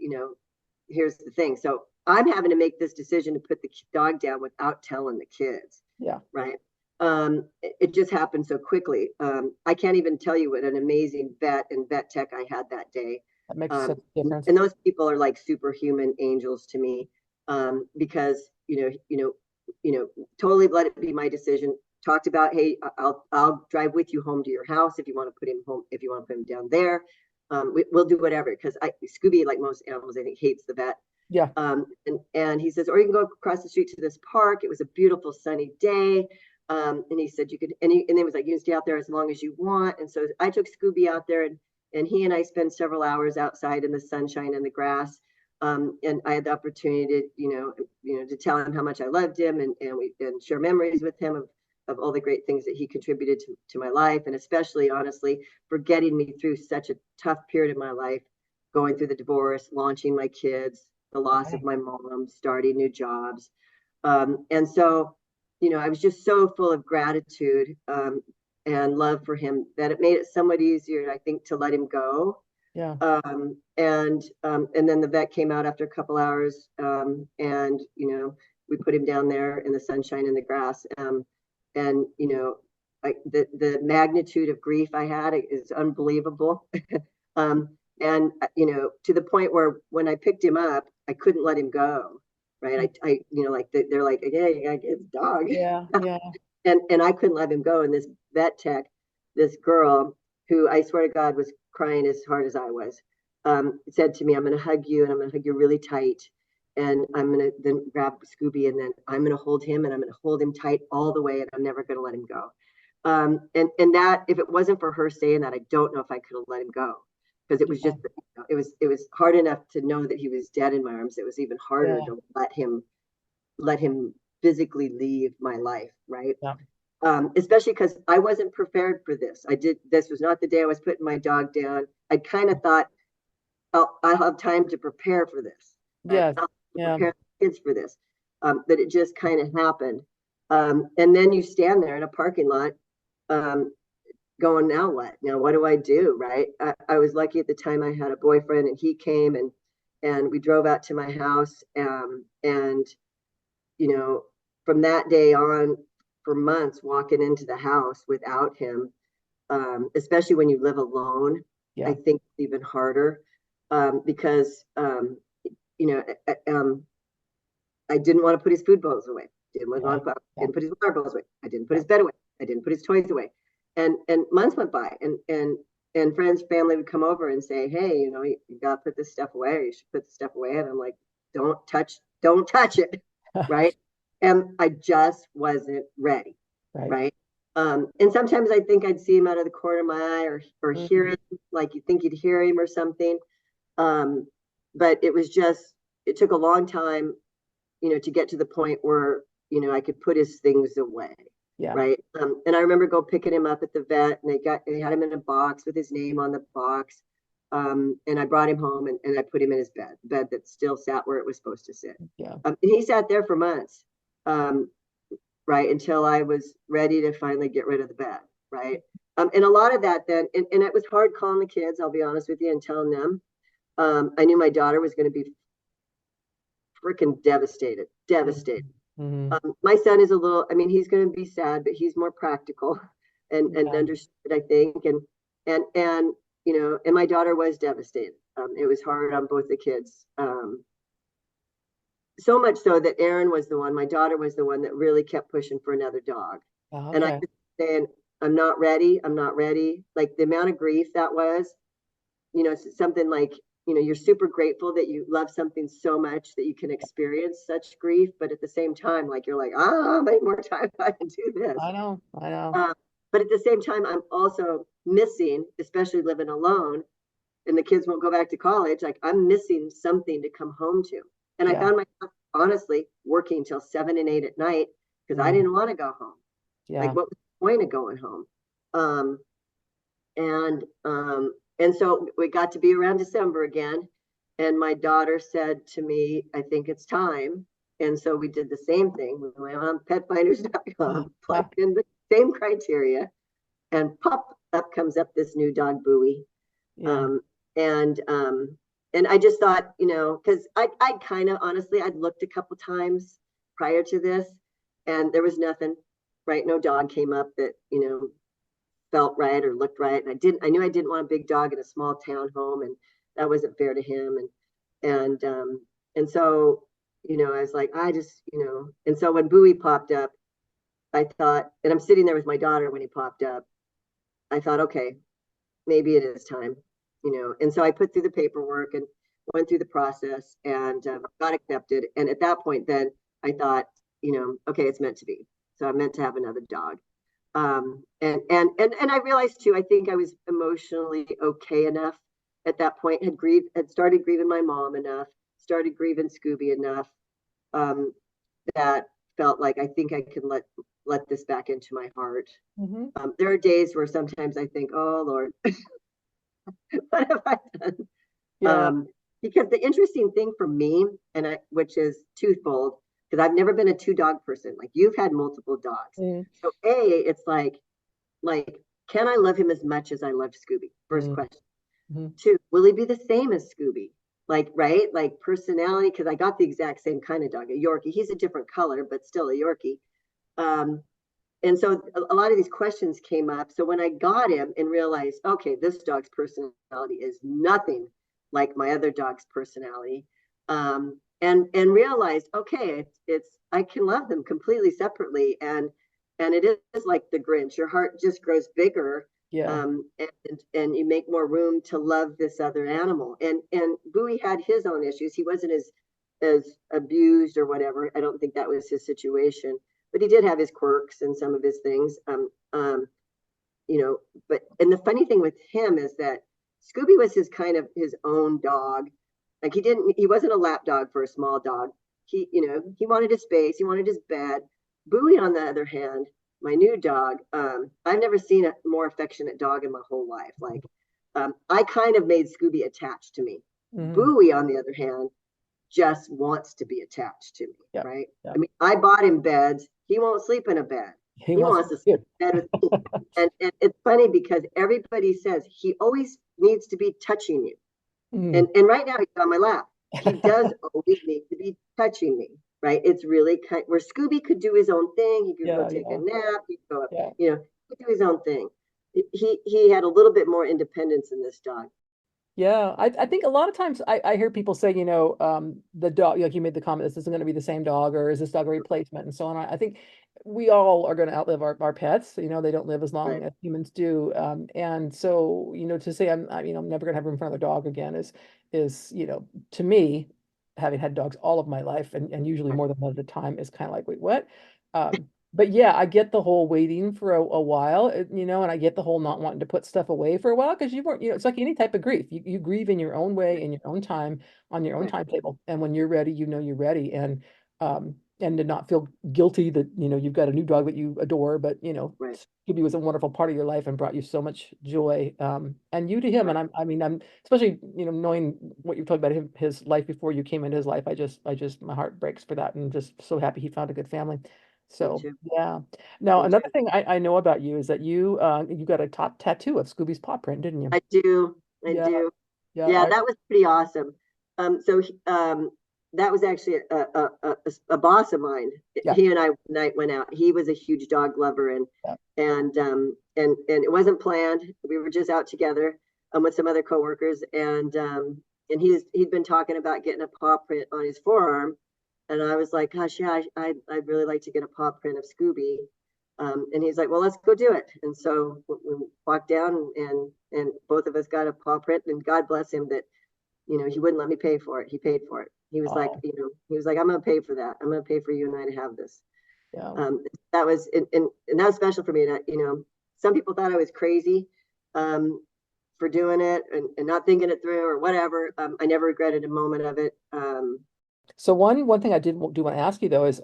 here's the thing. So I'm having to make this decision to put the dog down without telling the kids. Yeah. Right. It just happened so quickly. I can't even tell you what an amazing vet and vet tech I had that day. That makes such a difference. And those people are like superhuman angels to me, because, totally let it be my decision talked about, hey, I'll drive with you home to your house if you want to put him home, if you want to put him down there. We'll do whatever, because Scooby, like most animals, I think, hates the vet. Yeah. And he says, or you can go across the street to this park. It was a beautiful sunny day. And he said you could, and it was like, you can stay out there as long as you want. And so I took Scooby out there, and he and I spent several hours outside in the sunshine and the grass. And I had the opportunity to, to tell him how much I loved him, and share memories with him of all the great things that he contributed to my life, and especially, honestly, for getting me through such a tough period of my life, going through the divorce, launching my kids, the loss of my mom, starting new jobs. And so, I was just so full of gratitude and love for him that it made it somewhat easier, I think, to let him go. Yeah. And then the vet came out after a couple hours, and we put him down there in the sunshine and the grass. And like the magnitude of grief I had is unbelievable. And to the point where when I picked him up, I couldn't let him go. Right. I like they're like, yeah, you gotta get his dog. Yeah. Yeah. And I couldn't let him go. And this vet tech, this girl who I swear to God was crying as hard as I was, said to me, I'm going to hug you, and I'm going to hug you really tight. And I'm going to then grab Scooby, and then I'm going to hold him, and I'm going to hold him tight all the way. And I'm never going to let him go. And that, if it wasn't for her saying that, I don't know if I could have let him go, because it was just, it was hard enough to know that he was dead in my arms. It was even harder to let him physically leave my life. Right. Yeah. Especially because I wasn't prepared for this. This was not the day I was putting my dog down. I kind of thought, I'll have time to prepare for this. Yes. I'll prepare the kids for this. But it just kind of happened. And then you stand there in a parking lot, going, now what? Now what do I do? Right. I was lucky at the time I had a boyfriend, and he came, and we drove out to my house. And from that day on, for months, walking into the house without him, especially when you live alone, I think it's even harder, because I didn't want to put his food bowls away. Didn't put his water bowls away. I didn't put his bed away. I didn't put his toys away. And months went by, and friends, family would come over and say, hey, you got to put this stuff away, or you should put this stuff away. And I'm like, don't touch it. Right. And I just wasn't ready. Right. And sometimes I think I'd see him out of the corner of my eye, or hear him, like you think you'd hear him or something. But it took a long time, to get to the point where, I could put his things away. Yeah. Right. And I remember picking him up at the vet, and they had him in a box with his name on the box. And I brought him home, and I put him in his bed that still sat where it was supposed to sit. Yeah. And he sat there for months. Right, until I was ready to finally get rid of the bed. Right. And a lot of that then, and it was hard calling the kids, I'll be honest with you, and telling them. I knew my daughter was going to be freaking devastated. Mm-hmm. My son is he's going to be sad, but he's more practical and understood, I think. And my daughter was devastated. It was hard on both the kids. So much so that my daughter was the one that really kept pushing for another dog. Oh, okay. And I was saying, I'm not ready. Like the amount of grief that was, something like, you're super grateful that you love something so much that you can experience such grief. But at the same time, like, you're like, how many more times I can do this? I know. But at the same time, I'm also missing, especially living alone, and the kids won't go back to college. Like, I'm missing something to come home to. And I found myself, honestly, working till 7 and 8 at night, because I didn't want to go home. Yeah. Like, what was the point of going home? And so we got to be around December again. And my daughter said to me, I think it's time. And so we did the same thing. We went on petfinders.com, plugged in the same criteria, and pop up comes up this new dog, Bowie. Yeah. And I just thought, because I kind of, honestly, I'd looked a couple times prior to this, and there was nothing, right? No dog came up that, felt right or looked right. And I knew I didn't want a big dog in a small town home, and that wasn't fair to him. And so, I was like, and so when Bowie popped up, I thought, and I'm sitting there with my daughter when he popped up. I thought, okay, maybe it is time, And so I put through the paperwork and went through the process and got accepted. And at that point, then I thought, okay, it's meant to be. So I'm meant to have another dog. And I realized too, I think I was emotionally okay enough at that point, had started grieving my mom enough, started grieving Scooby enough, that felt like I think I can let this back into my heart. Mm-hmm. There are days where sometimes I think, oh Lord, what have I done? Yeah. Because the interesting thing for me, which is twofold, because I've never been a two dog person. Like you've had multiple dogs, so it's like, can I love him as much as I loved Scooby? First question. Mm-hmm. Two, will he be the same as Scooby? Like, right? Like personality, because I got the exact same kind of dog, a Yorkie. He's a different color, but still a Yorkie. And so a lot of these questions came up. So when I got him and realized, okay, this dog's personality is nothing like my other dog's personality, and realized, okay, it's I can love them completely separately, and it is like the Grinch. Your heart just grows bigger, Yeah. and you make more room to love this other animal. And Bowie had his own issues. He wasn't as abused or whatever. I don't think that was his situation, but he did have his quirks and some of his things. And the funny thing with him is that Scooby was his kind of his own dog. Like he wasn't a lap dog for a small dog. He wanted his space, he wanted his bed. Bowie, on the other hand, my new dog, I've never seen a more affectionate dog in my whole life. Like, I kind of made Scooby attached to me. Mm-hmm. Bowie, on the other hand, just wants to be attached to me, Yeah. right? Yeah. I mean, I bought him beds. He won't sleep in a bed. He wants to sleep in bed with me. And it's funny because everybody says he always needs to be touching you. Mm. And right now he's on my lap. He does always need to be touching me, right? It's really where Scooby could do his own thing. He could go take a nap. He could go up, he could do his own thing. He had a little bit more independence in this dog. Yeah, I think a lot of times I hear people say, the dog, like you made the comment, this isn't going to be the same dog, or is this dog a replacement, and so on. I think we all are going to outlive our pets. They don't live as long Right. as humans do. And so, to say I'm never going to have room for another dog again is, to me, having had dogs all of my life and usually more than one at a time is kind of like, wait, what? But yeah, I get the whole waiting for a while, and I get the whole not wanting to put stuff away for a while because you weren't, it's like any type of grief. You grieve in your own way, in your own time, on your own timetable. And when you're ready, you're ready. And to not feel guilty that, you've got a new dog that you adore, but, Right. Scooby was a wonderful part of your life and brought you so much joy. And you to him. Right. And I'm especially, knowing what you talked about his life before you came into his life. My heart breaks for that and just so happy he found a good family. So yeah. Now Me another too. thing I know about you is that you got a top tattoo of Scooby's paw print, didn't you? I do. I Yeah, do. yeah, Yeah, that was pretty awesome. So that was actually a boss of mine. yeah, He and I night went out. He was a huge dog lover, and yeah. and it wasn't planned. We were just out together with some other coworkers, and he'd been talking about getting a paw print on his forearm, and I was like, gosh, yeah, I'd really like to get a paw print of Scooby. And he's like, well, let's go do it. And so we walked down, and both of us got a paw print, and God bless him that, he wouldn't let me pay for it. He paid for it. He was like, Oh, I'm going to pay for that. I'm going to pay for you and I to have this. yeah. That was, and that was special for me. Some people thought I was crazy, for doing it and not thinking it through or whatever. I never regretted a moment of it. So one thing I do want to ask you though is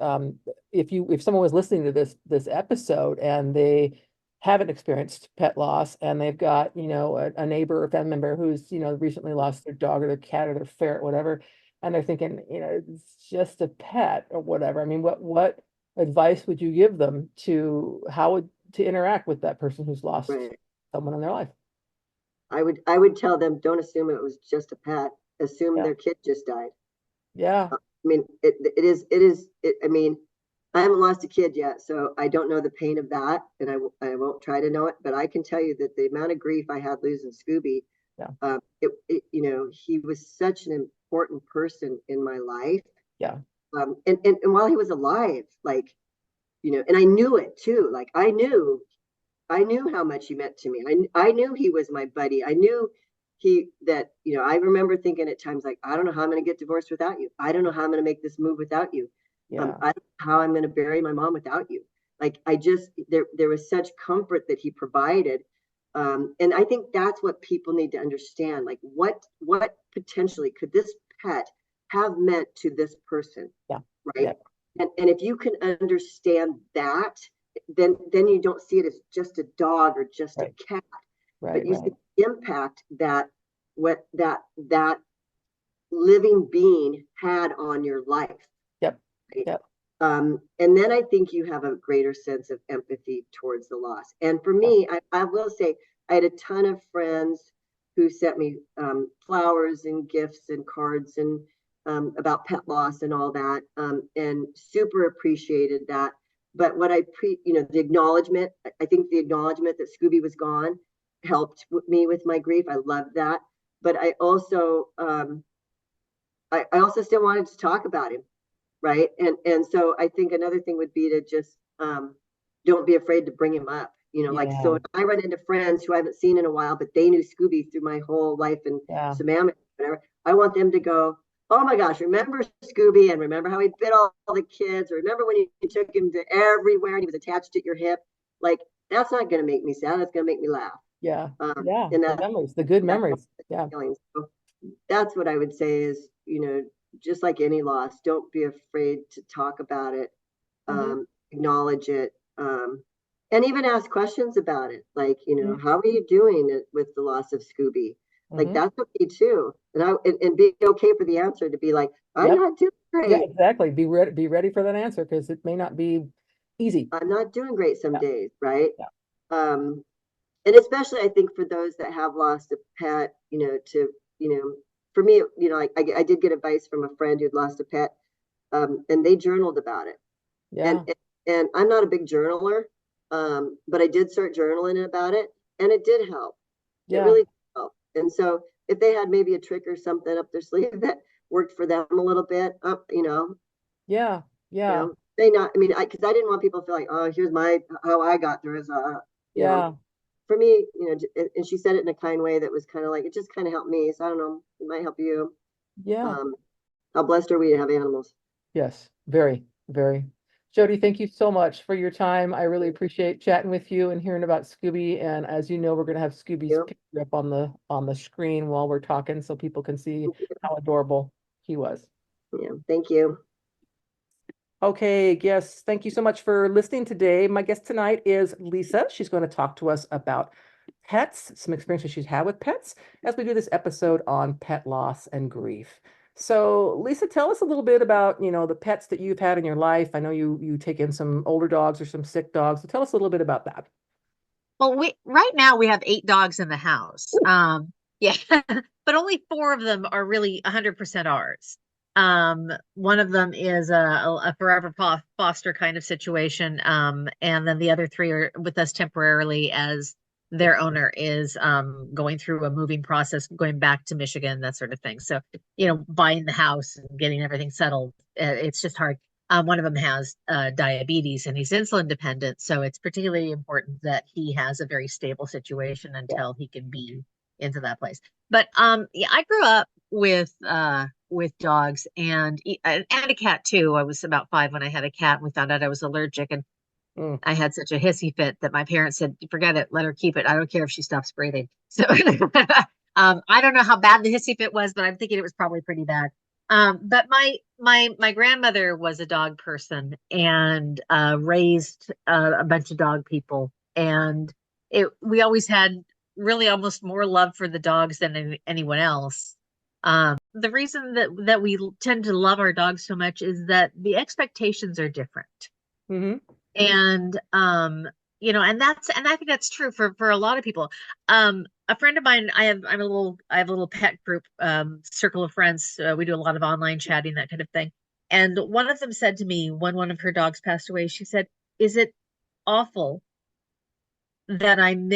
if someone was listening to this episode and they haven't experienced pet loss and they've got a neighbor or family member who's recently lost their dog or their cat or their ferret, whatever, and they're thinking it's just a pet or whatever. I mean, what advice would you give them to to interact with that person who's lost Right. someone in their life? I would tell them, don't assume it was just a pet. Assume Yeah, their kid just died. yeah, I mean, it. I mean, I haven't lost a kid yet, so I don't know the pain of that, and I won't try to know it. But I can tell you that the amount of grief I had losing Scooby, yeah, he was such an important person in my life. yeah, And while he was alive, like and I knew it too. Like I knew how much he meant to me. I knew he was my buddy. I knew I remember thinking at times like, I don't know how I'm going to get divorced without you. I don't know how I'm going to make this move without you. Yeah. I don't know how I'm going to bury my mom without you. Like there was such comfort that he provided. And I think that's what people need to understand. Like what potentially could this pet have meant to this person? Yeah. Right. Yeah. And if you can understand that, then you don't see it as just a dog or just Right. a cat, Right. but you Right. see the impact that that living being had on your life. Yep. Right? Yep. And then I think you have a greater sense of empathy towards the loss. And for me, I will say I had a ton of friends who sent me flowers and gifts and cards and about pet loss and all that, and super appreciated that. But what the acknowledgement, I think the acknowledgement that Scooby was gone helped me with my grief. I loved that. But I also still wanted to talk about him, right? And so I think another thing would be to just don't be afraid to bring him up. Like, so if I run into friends who I haven't seen in a while, but they knew Scooby through my whole life and Samam, whatever, I want them to go, oh my gosh, remember Scooby, and remember how he bit all the kids, or remember when you took him to everywhere and he was attached at your hip. Like, that's not going to make me sad. That's going to make me laugh. Yeah. And The memories, the good memories. Yeah. So that's what I would say is, just like any loss, don't be afraid to talk about it, acknowledge it, and even ask questions about it. Like, how are you doing with the loss of Scooby? Like, that's okay too. And be okay for the answer to be like, I'm not doing great. Yeah, exactly. Be ready for that answer, because it may not be easy. I'm not doing great some days, right? Yeah. And especially I think for those that have lost a pet, for me, I did get advice from a friend who'd lost a pet, and they journaled about it. Yeah. And I'm not a big journaler, but I did start journaling about it, and it did help. It really did help. And so if they had maybe a trick or something up their sleeve that worked for them a little bit, Yeah. Yeah. they not. I mean, because I didn't want people to feel like, oh, here's how I got through as for me, and she said it in a kind way that was kind of like, it just kind of helped me. So I don't know, it might help you. Yeah. How blessed are we to have animals? Yes. Very, very. Jody, thank you so much for your time. I really appreciate chatting with you and hearing about Scooby. And as you know, we're going to have Scooby's picture up on the screen while we're talking, so people can see how adorable he was. Yeah. Thank you. Okay, yes, thank you so much for listening today. My guest tonight is Lisa. She's going to talk to us about pets, some experiences she's had with pets, as we do this episode on pet loss and grief. So, Lisa, tell us a little bit about, the pets that you've had in your life. I know you take in some older dogs or some sick dogs. So tell us a little bit about that. Well, right now we have 8 dogs in the house. Yeah, but only 4 of them are really 100% ours. One of them is a forever foster kind of situation. And then the other 3 are with us temporarily as their owner is going through a moving process, going back to Michigan, that sort of thing. So, buying the house and getting everything settled, it's just hard. One of them has diabetes and he's insulin dependent. So it's particularly important that he has a very stable situation until he can be into that place. But yeah, I grew up with dogs and a cat too. I was about 5 when I had a cat, and we found out I was allergic, and I had such a hissy fit that my parents said, forget it, let her keep it. I don't care if she stops breathing. So I don't know how bad the hissy fit was, but I'm thinking it was probably pretty bad. But my grandmother was a dog person and raised a bunch of dog people, and we always had really almost more love for the dogs than anyone else. The reason that we tend to love our dogs so much is that the expectations are different. And and I think that's true for a lot of people. A friend of mine, I have a little pet group, circle of friends. We do a lot of online chatting, that kind of thing. And one of them said to me when one of her dogs passed away, she said, "Is it awful that I'm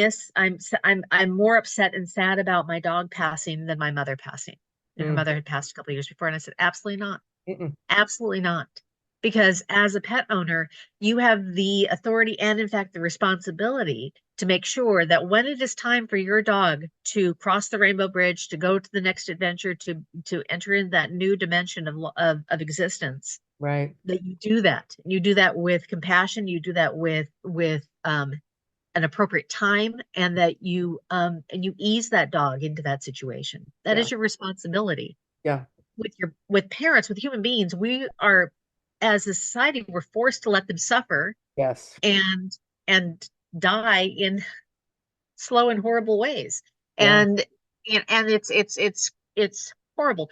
more upset and sad about my dog passing than my mother passing?" And her mother had passed a couple of years before. And I said, absolutely not. Absolutely not. because as a pet owner, you have the authority and, in fact, the responsibility to make sure that when it is time for your dog to cross the rainbow bridge, to go to the next adventure, to enter in that new dimension of existence, Right. that you do that. You do that with compassion. You do that with an appropriate time, and that you ease that dog into that situation. That Yeah. is your responsibility. Yeah. With parents, with human beings, we are, as a society, we're forced to let them suffer Yes. and die in slow and horrible ways. Yeah. And it's horrible.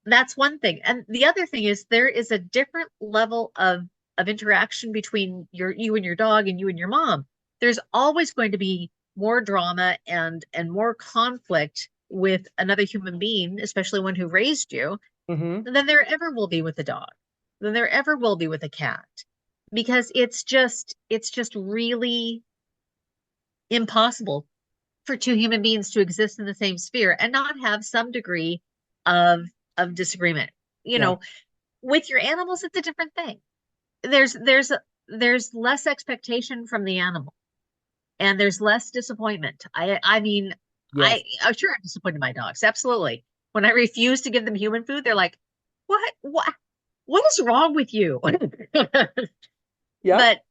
That's one thing. And the other thing is there is a different level of interaction between you and your dog and you and your mom. There's always going to be more drama and more conflict with another human being, especially one who raised you, Mm-hmm. than there ever will be with a dog, than there ever will be with a cat. Because it's just really impossible for two human beings to exist in the same sphere and not have some degree of disagreement. You Yeah. know, with your animals, it's a different thing. There's less expectation from the animal, and there's less disappointment. I mean, Yes. I'm sure I'm disappointed in my dogs. Absolutely. When I refuse to give them human food, they're like, what is wrong with you? Yeah. But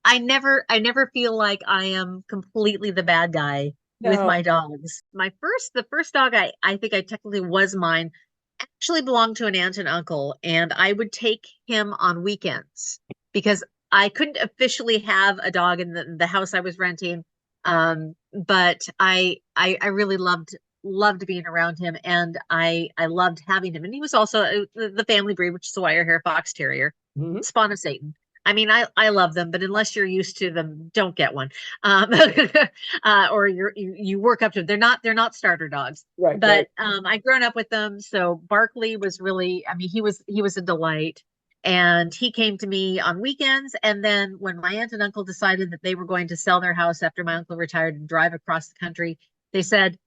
I never feel like I am completely the bad guy with No. my dogs. The first dog I think I technically was mine actually belonged to an aunt and uncle, and I would take him on weekends because I couldn't officially have a dog in the house I was renting. But I really loved being around him, and I loved having him. And he was also the family breed, which is the wire hair fox terrier, Mm-hmm. spawn of Satan. I mean, I love them, but unless you're used to them, don't get one. Or you work up to them. They're not starter dogs. Right. But Right. I've grown up with them. So Barkley was really, I mean, he was a delight. And he came to me on weekends. And then when my aunt and uncle decided that they were going to sell their house after my uncle retired and drive across the country, they said,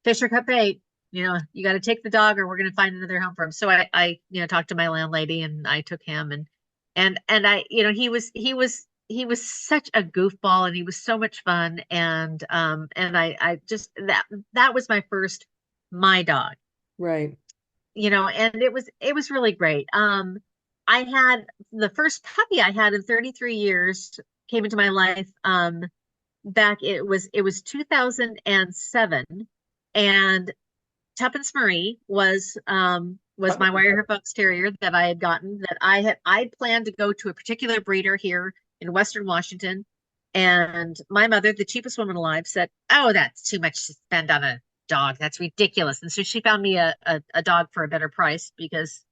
Fisher cut bait. You got to take the dog, or we're going to find another home for him. So I talked to my landlady, and I took him, and he was such a goofball, and he was so much fun, and I just that was my dog, Right. and it was really great. I had the first puppy I had in 33 years came into my life. Back it was 2007, and Tuppence Marie was my wire hair fox terrier that I had gotten, that I'd planned to go to a particular breeder here in Western Washington. And my mother, the cheapest woman alive, said, "Oh, that's too much to spend on a dog. That's ridiculous." And so she found me a dog for a better price because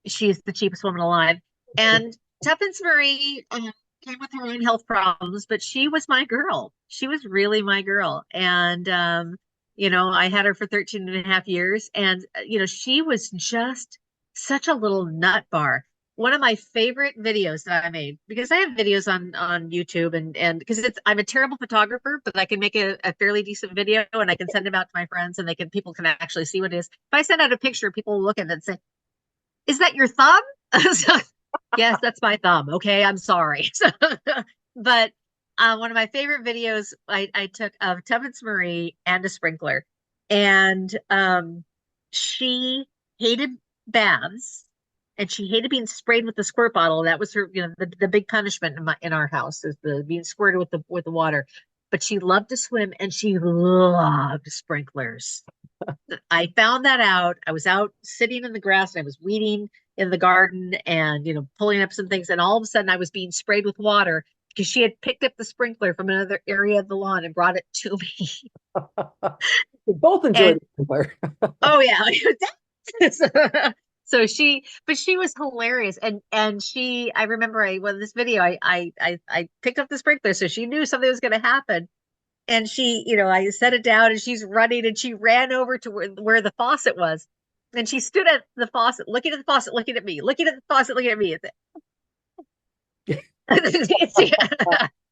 she's the cheapest woman alive. And Tuppence Marie came with her own health problems, but she was my girl. She was really my girl. And, I had her for 13 and a half years. And, she was just such a little nut bar. One of my favorite videos that I made, because I have videos on YouTube, and because I'm a terrible photographer, but I can make a fairly decent video, and I can send them out to my friends, and people can actually see what it is. If I send out a picture, people will look at it and say, "Is that your thumb?" So, yes, that's my thumb. Okay, I'm sorry. But one of my favorite videos I took of Tuppence Marie and a sprinkler, and she hated baths, and she hated being sprayed with the squirt bottle. That was her, the big punishment in our house, is the being squirted with the water. But she loved to swim, and she loved sprinklers. I found that out. I was out sitting in the grass, and I was weeding in the garden, and pulling up some things, and all of a sudden I was being sprayed with water because she had picked up the sprinkler from another area of the lawn and brought it to me. We both enjoyed And the sprinkler. oh yeah. So but she was hilarious, and I remember this video, I picked up the sprinkler, so she knew something was going to happen. And I set it down, and she's running, and she ran over to where the faucet was. And she stood at the faucet, looking at the faucet, looking at me, looking at the faucet, looking at me. It's here.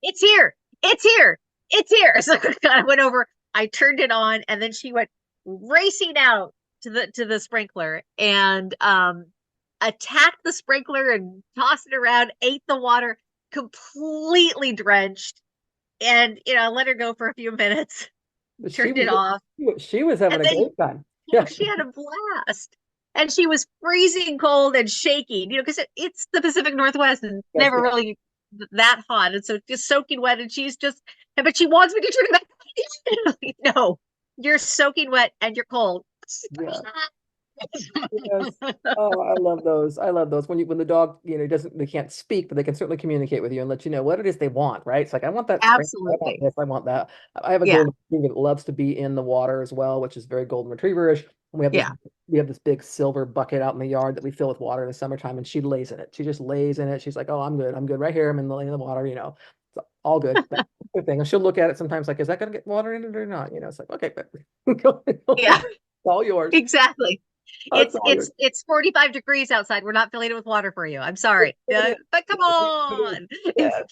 It's here. It's here. It's here. So I went over, I turned it on, and then she went racing out to the sprinkler. And attacked the sprinkler and tossed it around, ate the water, completely drenched, and let her go for a few minutes, But turned it off, she was having and a then great time. Yeah. she had a blast. And she was freezing cold and shaking, because it's the Pacific Northwest and Yes, never yeah. really that hot. And so just soaking wet. And but she wants me to turn it back. No, you're soaking wet and you're cold. Yeah. Yes. Oh, I love those. I love those. When the dog, they can't speak, but they can certainly communicate with you and let you know what it is they want, right? It's like, I want that spring, I want Absolutely. this, I want that. I have a Yeah. golden retriever that loves to be in the water as well, which is very golden retrieverish. And Yeah. we have this big silver bucket out in the yard that we fill with water in the summertime, and she lays in it. She just lays in it. She's like, "Oh, I'm good. I'm good right here. I'm in the water, It's all good. That's a good thing." And she'll look at it sometimes like, "Is that gonna get water in it or not?" It's like, okay, but Yeah. it's all yours. Exactly. It's all yours. It's 45 degrees outside. We're not filling it with water for you. I'm sorry. But come on. Yes.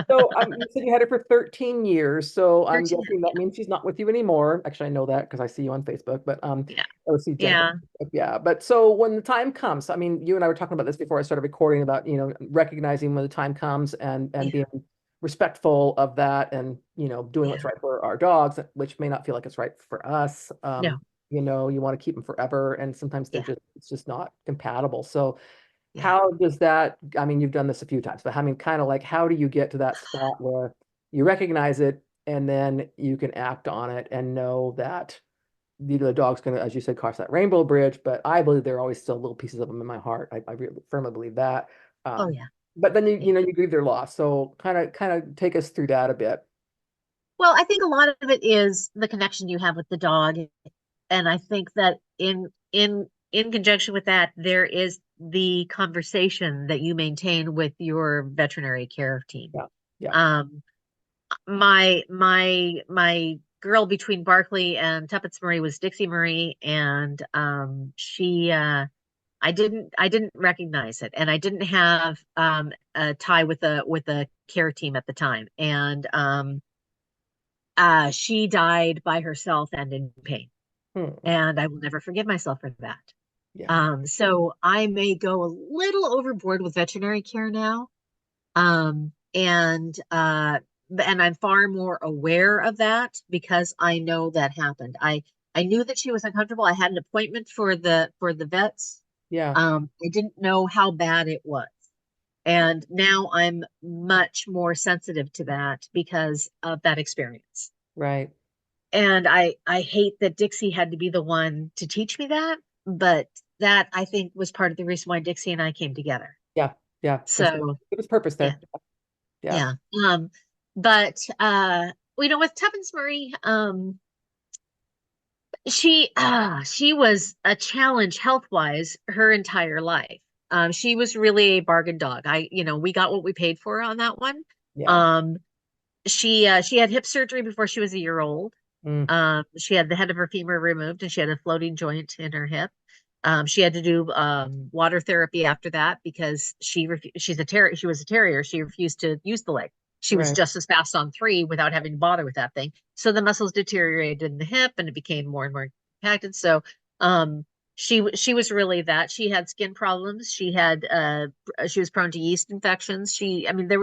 So you said you had her for 13 years. So I'm 13. guessing that means she's not with you anymore. Actually, I know that because I see you on Facebook. But Yeah. oh, see Jennifer. Yeah. Yeah. But so when the time comes, I mean, you and I were talking about this before I started recording about recognizing when the time comes and Yeah. being respectful of that and doing Yeah. what's right for our dogs, which may not feel like it's right for us. No. You want to keep them forever, and sometimes Yeah. it's just not compatible. So Yeah. how does that, I mean, you've done this a few times, but I mean, kind of like, how do you get to that spot where you recognize it and then you can act on it and know that the dog's going to, as you said, cross that rainbow bridge? But I believe there are always still little pieces of them in my heart. I really firmly believe that. Oh, Um, yeah. but then Yeah. you grieve their loss. So kind of take us through that a bit. Well, I think a lot of it is the connection you have with the dog. And I think that in conjunction with that, there is the conversation that you maintain with your veterinary care team. Yeah. Yeah. Um, my girl between Barkley and Tuppence Marie was Dixie Marie, and I didn't recognize it, and I didn't have a tie with the care team at the time, and she died by herself and in pain, Hmm. and I will never forgive myself for that. Yeah. So I may go a little overboard with veterinary care now. Um, and I'm far more aware of that because I know that happened. I knew that she was uncomfortable. I had an appointment for the vets. Yeah. I didn't know how bad it was. And now I'm much more sensitive to that because of that experience. Right. And I hate that Dixie had to be the one to teach me that, but that I think was part of the reason why Dixie and I came together. Yeah. Yeah. So It was purpose yeah, there. Yeah. yeah. But with Tuppence Marie, she was a challenge health wise her entire life. She was really a bargain dog. We got what we paid for on that one. Yeah. Um, she had hip surgery before she was a year old. Mm. She had the head of her femur removed and she had a floating joint in her hip. She had to do water therapy after that because she's a terrier. She was a terrier. She refused to use the leg. She was Right. just as fast on three without having to bother with that thing. So the muscles deteriorated in the hip and it became more and more impacted. So she was really that. She had skin problems. She was prone to yeast infections. There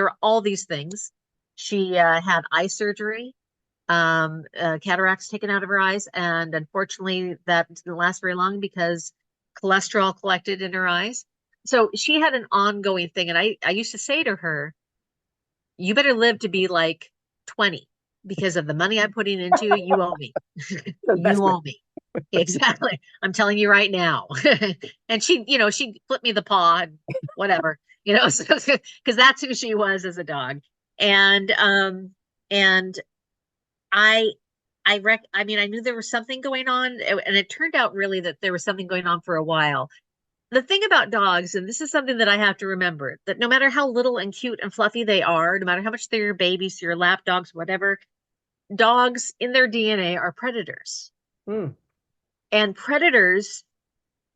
were all these things. She had eye surgery, cataracts taken out of her eyes, and unfortunately that didn't last very long because cholesterol collected in her eyes. So she had an ongoing thing, and I used to say to her, you better live to be like 20 because of the money I'm putting into you. You owe me. You Investment. owe me. Exactly. I'm telling you right now. And she flipped me the paw and whatever, because that's who she was as a dog. And I I knew there was something going on, and it turned out really that there was something going on for a while. The thing about dogs, and this is something that I have to remember, that no matter how little and cute and fluffy they are, no matter how much they're your babies, your lap dogs, whatever, dogs in their DNA are predators. Mm. And predators,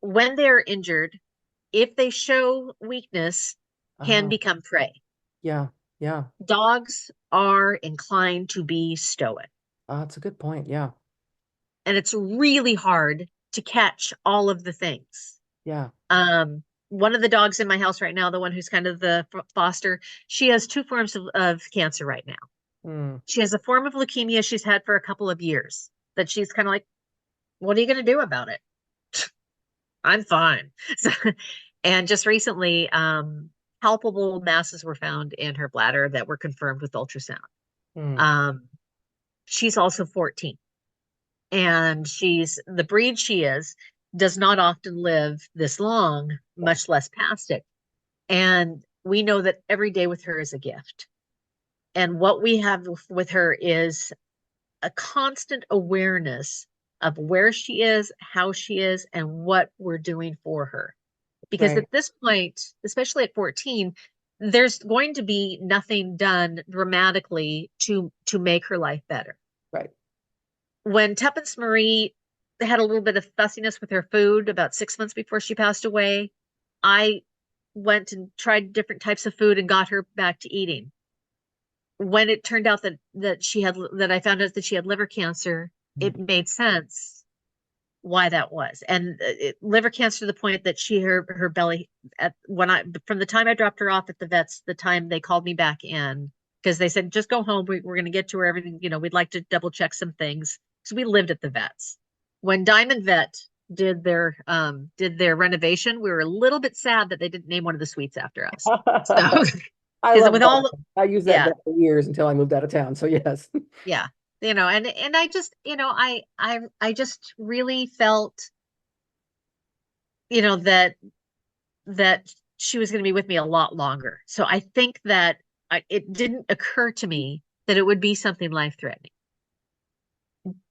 when they're injured, if they show weakness, can Uh, become prey. yeah. Yeah. Dogs are inclined to be stoic. That's a good point. Yeah. And it's really hard to catch all of the things. Yeah. One of the dogs in my house right now, the one who's kind of the foster, she has two forms of cancer right now. Mm. She has a form of leukemia she's had for a couple of years that she's kind of like, what are you going to do about it? I'm fine. So, and just recently, palpable masses were found in her bladder that were confirmed with ultrasound. Mm. Um, she's also 14, and she's the breed she is does not often live this long, much less past it. And we know that every day with her is a gift. And what we have with her is a constant awareness of where she is, how she is, and what we're doing for her. Because Right. at this point, especially at 14, there's going to be nothing done dramatically to make her life better. Right. When Tuppence Marie had a little bit of fussiness with her food about 6 months before she passed away, I went and tried different types of food and got her back to eating. When it turned out that I found out that she had liver cancer, it made sense why that was. And liver cancer to the point that her belly from the time I dropped her off at the vets, the time they called me back in, because they said, just go home. We're going to get to her everything. We'd like to double check some things. So we lived at the vets. When Diamond Vet did their renovation, we were a little bit sad that they didn't name one of the suites after us. So I because love with that. all I used that yeah, vet for years until I moved out of town. So yes. yeah, and I just, I just really felt, that she was going to be with me a lot longer. So I think that it didn't occur to me that it would be something life-threatening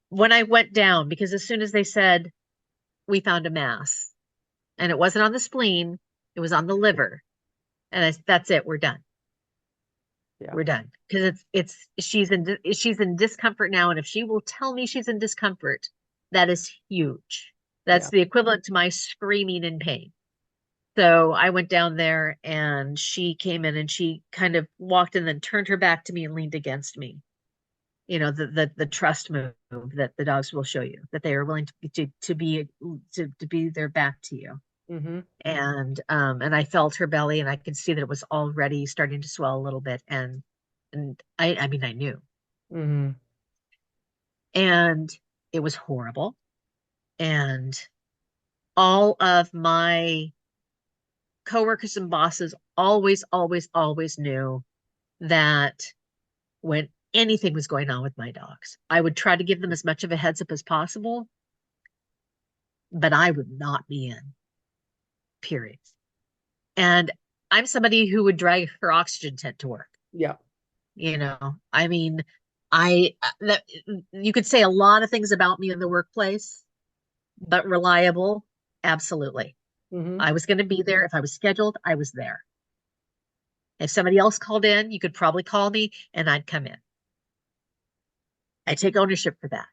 when I went down, because as soon as they said we found a mass, and it wasn't on the spleen, it was on the liver, and that's it, we're done. Yeah. We're done, because she's in discomfort now, and if she will tell me she's in discomfort, that is huge. That's Yeah. the equivalent to my screaming in pain. So I went down there, and she came in and she kind of walked and then turned her back to me and leaned against me. The trust move that the dogs will show you, that they are willing to be their back to you. Mm-hmm. And I felt her belly, and I could see that it was already starting to swell a little bit. And I mean, I knew. Mm-hmm. And it was horrible. And all of my coworkers and bosses always, always, always knew that when anything was going on with my dogs, I would try to give them as much of a heads up as possible, but I would not be in, period. And I'm somebody who would drag her oxygen tent to work. Yeah. I mean, that you could say a lot of things about me in the workplace, but reliable, absolutely. Mm-hmm. I was going to be there. If I was scheduled, I was there. If somebody else called in, you could probably call me and I'd come in. I take ownership for that.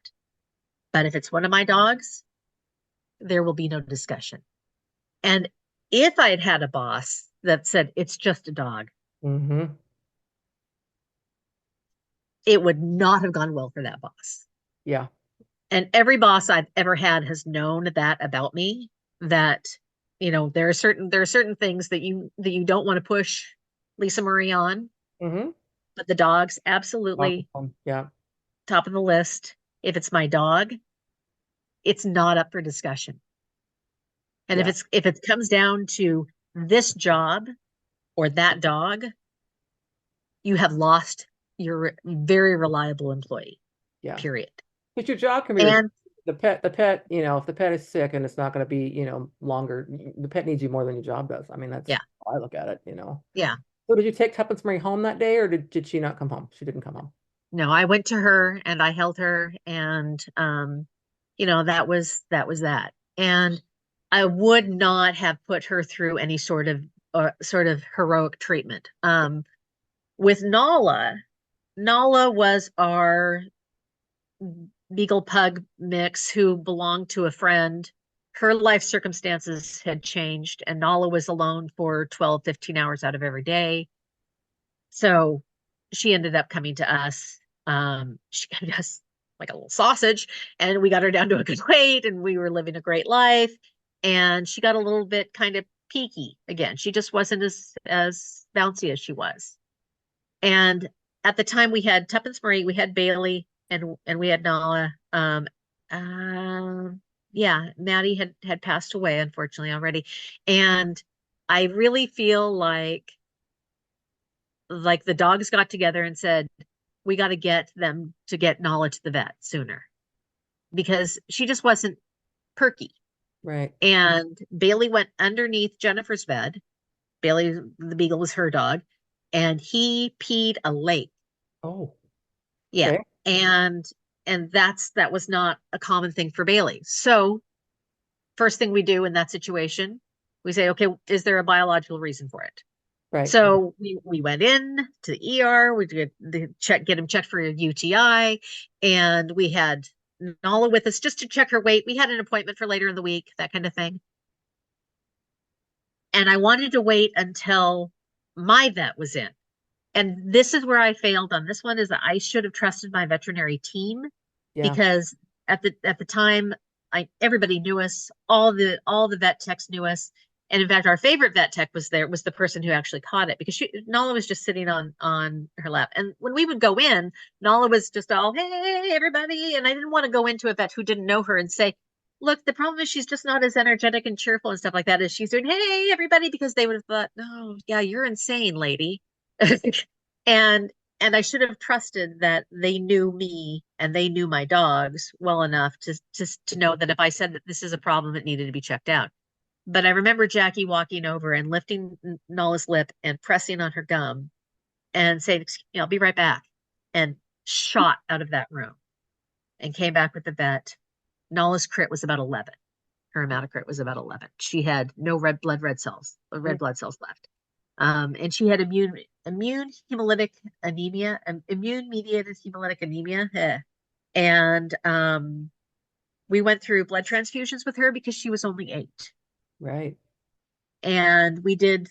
But if it's one of my dogs, there will be no discussion. And if I had had a boss that said, it's just a dog, Mm-hmm. it would not have gone well for that boss. Yeah. And every boss I've ever had has known that about me, that, there are certain things that you don't want to push Lisa Marie on, Mm-hmm. but the dogs, absolutely Yeah. top of the list. If it's my dog, it's not up for discussion. And Yeah. if it comes down to this job or that dog, you have lost your very reliable employee, Yeah. period. Because your job can be And the pet, if the pet is sick and it's not going to be, longer, the pet needs you more than your job does. I mean, that's yeah, how I look at it, yeah. So did you take Tuppence Marie home that day, or did she not come home? She didn't come home. No, I went to her and I held her, and that was that. And I would not have put her through any sort of heroic treatment. With Nala was our Beagle Pug mix who belonged to a friend. Her life circumstances had changed, and Nala was alone for 12, 15 hours out of every day. So she ended up coming to us. She got us like a little sausage, and we got her down to a good weight, and we were living a great life. and she got a little bit kind of peaky again. She just wasn't as bouncy as she was. And at the time we had Tuppence Marie, we had Bailey, and we had Nala. Yeah, Maddie had passed away unfortunately already. And I really feel like the dogs got together and said, we got to get them to get Nala to the vet sooner because she just wasn't perky. Right. And Bailey went underneath Jennifer's bed. Bailey, the beagle, was her dog, and he peed a lake. Oh, Yeah. okay. And that was not a common thing for Bailey. So first thing we do in that situation, we say, okay, is there a biological reason for it? Right. So we went in to the ER, we did get him checked for a UTI, and we had Nala with us just to check her weight. We had an appointment for later in the week, that kind of thing. And I wanted to wait until my vet was in. And this is where I failed on this one, is that I should have trusted my veterinary team, Yeah. because at the time, everybody knew us, all the vet techs knew us. And in fact, our favorite vet tech was the person who actually caught it, because Nala was just sitting on her lap. And when we would go in, Nala was just all, hey, everybody. And I didn't want to go into a vet who didn't know her and say, look, the problem is she's just not as energetic and cheerful and stuff like that as she's doing, hey, everybody, because they would have thought, no, yeah, you're insane, lady. and and I should have trusted that they knew me and they knew my dogs well enough to know that if I said that this is a problem, it needed to be checked out. But I remember Jackie walking over and lifting Nala's lip and pressing on her gum and saying, "Excuse me, I'll be right back," and shot out of that room and came back with the vet. Nala's crit was about 11. Her hematocrit was about 11. She had no red blood cells left. And she had immune hemolytic anemia, immune mediated hemolytic anemia. And we went through blood transfusions with her because she was only 8. Right. And we did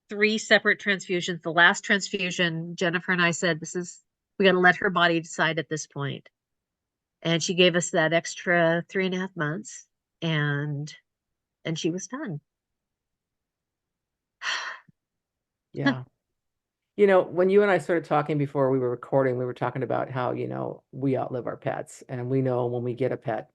3 separate transfusions. The last transfusion, Jennifer and I said, we got to let her body decide at this point. And she gave us that extra 3.5 months, and she was done. Yeah. You know, when you and I started talking before we were recording, we were talking about how, we outlive our pets, and we know when we get a pet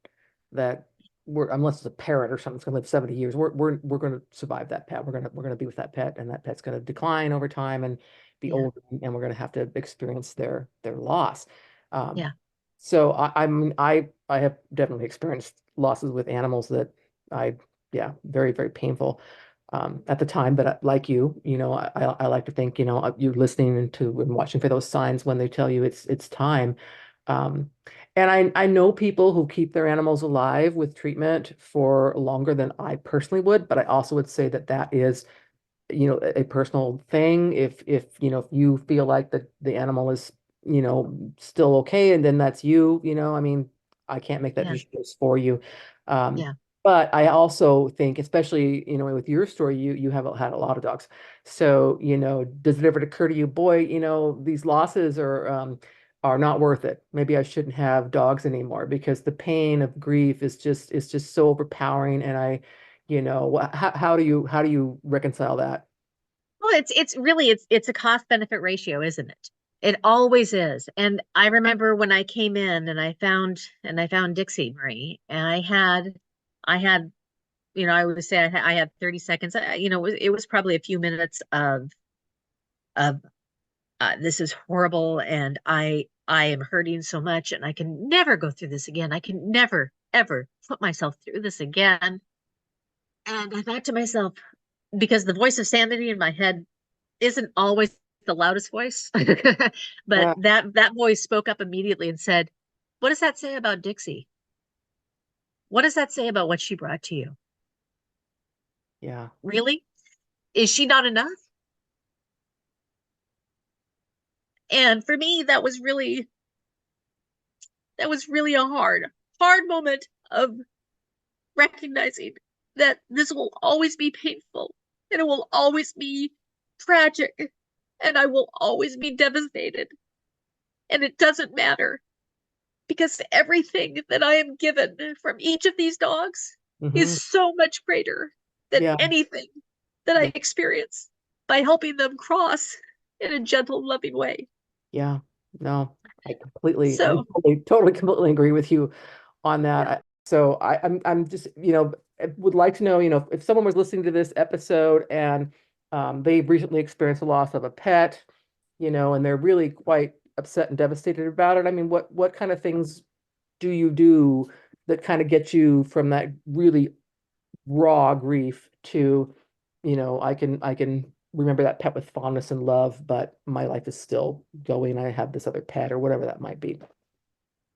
that unless it's a parrot or something that's gonna live 70 years, we're gonna survive that pet. We're gonna be with that pet, and that pet's gonna decline over time and be Yeah. older, and we're gonna have to experience their loss. Yeah. So I have definitely experienced losses with animals that yeah, very, very painful at the time. But like I like to think, you're listening and watching for those signs when they tell you it's time. Um, and I know people who keep their animals alive with treatment for longer than I personally would, but I also would say that is, a personal thing. If you feel like the animal is, still okay, and then that's I mean, I can't make that Yeah. decision for you. Um, Yeah. but I also think, especially, with your story, you have had a lot of dogs. So, does it ever occur to you, boy, these losses are not worth it. Maybe I shouldn't have dogs anymore because the pain of grief is just so overpowering. And how do you reconcile that? Well, it's a cost benefit ratio, isn't it? It always is. And I remember when I came in and I found Dixie Marie, and I had I would say I had 30 seconds. It was probably a few minutes of this is horrible, and I am hurting so much, and I can never go through this again. I can never ever put myself through this again. And I thought to myself, because the voice of sanity in my head isn't always the loudest voice, but Yeah, that voice spoke up immediately and said, "What does that say about Dixie? What does that say about what she brought to you? yeah, Really? Is she not enough?" And for me, that was really a hard moment of recognizing that this will always be painful, and it will always be tragic, and I will always be devastated. And it doesn't matter because everything that I am given from each of these dogs Mhm. is so much greater than Yeah. anything that I Yeah. experience by helping them cross in a gentle, loving way. Yeah. No, I So, totally, completely agree with you on that. yeah. So I'm just, I would like to know, if someone was listening to this episode and they've recently experienced the loss of a pet, and they're really quite upset and devastated about it. I mean, what kind of things do you do that kind of get you from that really raw grief to, I can remember that pet with fondness and love, but my life is still going. I have this other pet or whatever that might be.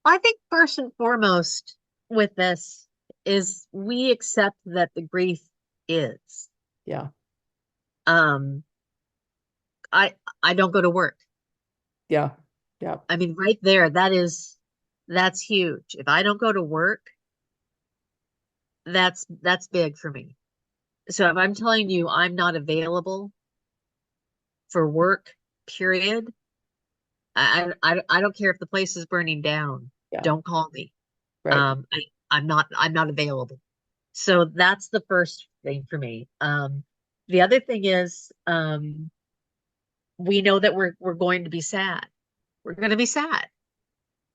I think first and foremost with this is we accept that the grief is. Yeah. Um, I I don't go to work. Yeah. Yeah. I mean, right there, that's huge. If I don't go to work, that's big for me. So if I'm telling you I'm not available for work, period, I don't care if the place is burning down. Yeah. Don't call me. Right. I'm not available. So that's the first thing for me. The other thing is, we know that we're going to be sad. We're going to be sad.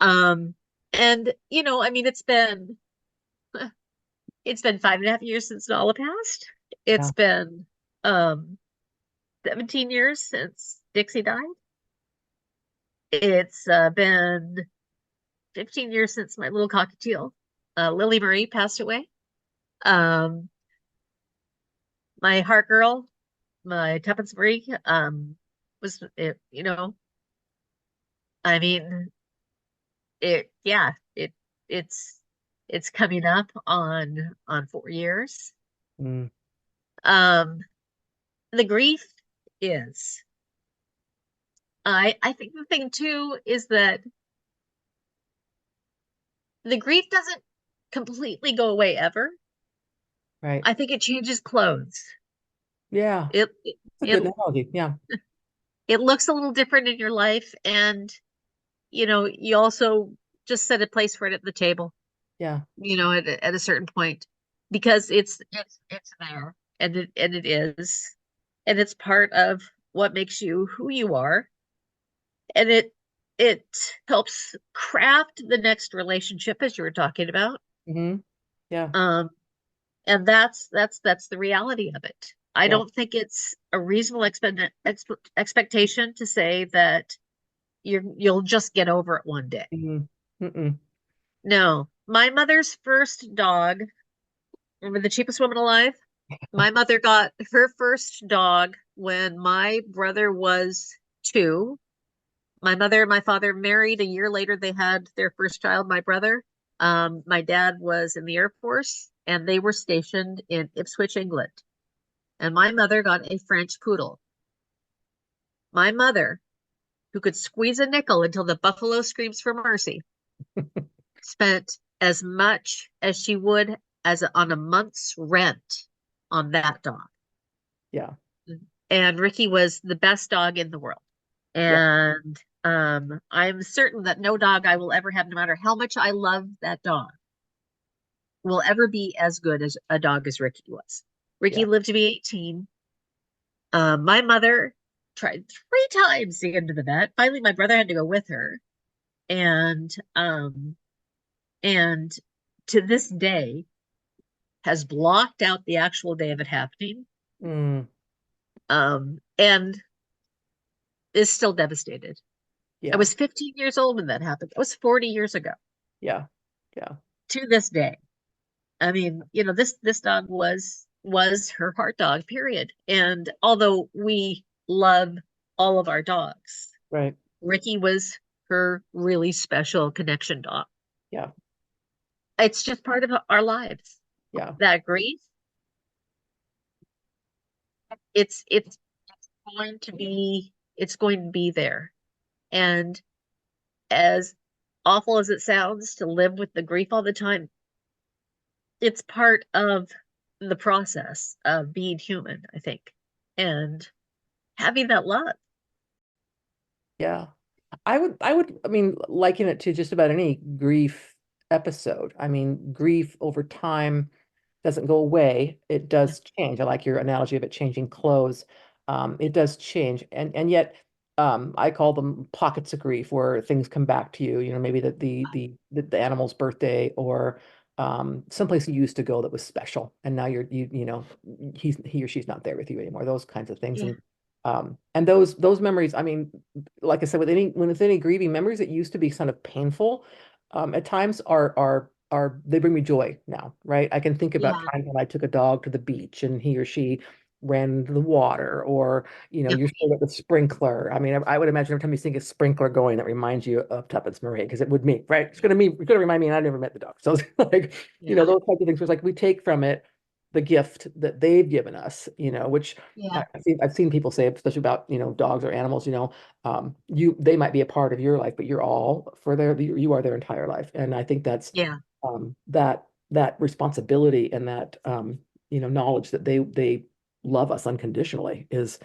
Um, and I mean, it's been 5.5 years since Nala passed. Yeah. It's been um 17 years since Dixie died. It's been 15 years since my little cockatiel, Lily Marie, passed away. Um, my heart girl, my Tuppence Marie, was it, I mean, yeah, it's it's coming up on 4 years. Mm, Um, the grief is, I think the thing too is that the grief doesn't completely go away ever. right. I think it changes clothes. Yeah. It it It's a it, good analogy. Yeah. it looks a little different in your life, and you also just set a place for it at the table, Yeah. at a certain point, because it's there, and it is, and it's part of what makes you who you are, and it helps craft the next relationship, as you were talking about. Hmm. Yeah. Um, and that's the reality of it. I Yeah. don't think it's a reasonable expectation to say that you'll just get over it one day. Hmm. Mm-mm. No, my mother's first dog, remember the cheapest woman alive? My mother got her first dog when my brother was 2. My mother and my father married a year later. They had their first child, my brother. My dad was in the Air Force, and they were stationed in Ipswich, England. And my mother got a French poodle. My mother, who could squeeze a nickel until the buffalo screams for mercy, spent as much as she would on a month's rent on that dog. Yeah. And Ricky was the best dog in the world. Yeah. And I'm certain that no dog I will ever have, no matter how much I love that dog, will ever be as good as a dog as Ricky was. Ricky Yeah. lived to be 18. My mother tried 3 times to get into the vet. Finally, my brother had to go with her. And to this day has blocked out the actual day of it happening. Mm, And is still devastated. I yeah. was 15 years old when that happened. That was 40 years ago. Yeah. Yeah. To this day, I mean, this dog was her heart dog, period. And although we love all of our dogs, Right. Ricky was her really special connection dog. Yeah. It's just part of our lives. Yeah. That grief, it's going to be there. And as awful as it sounds to live with the grief all the time, it's part of the process of being human, I think, and having that love. Yeah. I mean, liken it to just about any grief episode. I mean, grief over time doesn't go away. It Yeah. does change. I like your analogy of it changing clothes. It does change. And yet I call them pockets of grief where things come back to you, maybe the animal's birthday or someplace you used to go that was special. And now he or she's not there with you anymore, those kinds of things. Yeah. And those memories, I mean, like I said, with any grieving memories that used to be kind of painful, at times are they bring me joy now, right? I can think about Yeah. times when I took a dog to the beach and he or she ran into the water, or Yeah. you're still at the sprinkler. I mean, I would imagine every time you see a sprinkler going, that reminds you of Tuppence Marie, because it would me, right? It's gonna remind me, and I never met the dog, so it's like Yeah. those types of things. Where it's like we take from it the gift that they've given us, which Yeah. I've seen people say, especially about dogs or animals, they might be a part of your life, but you're all for you are their entire life. And I think that's Yeah. that responsibility and that knowledge that they love us unconditionally is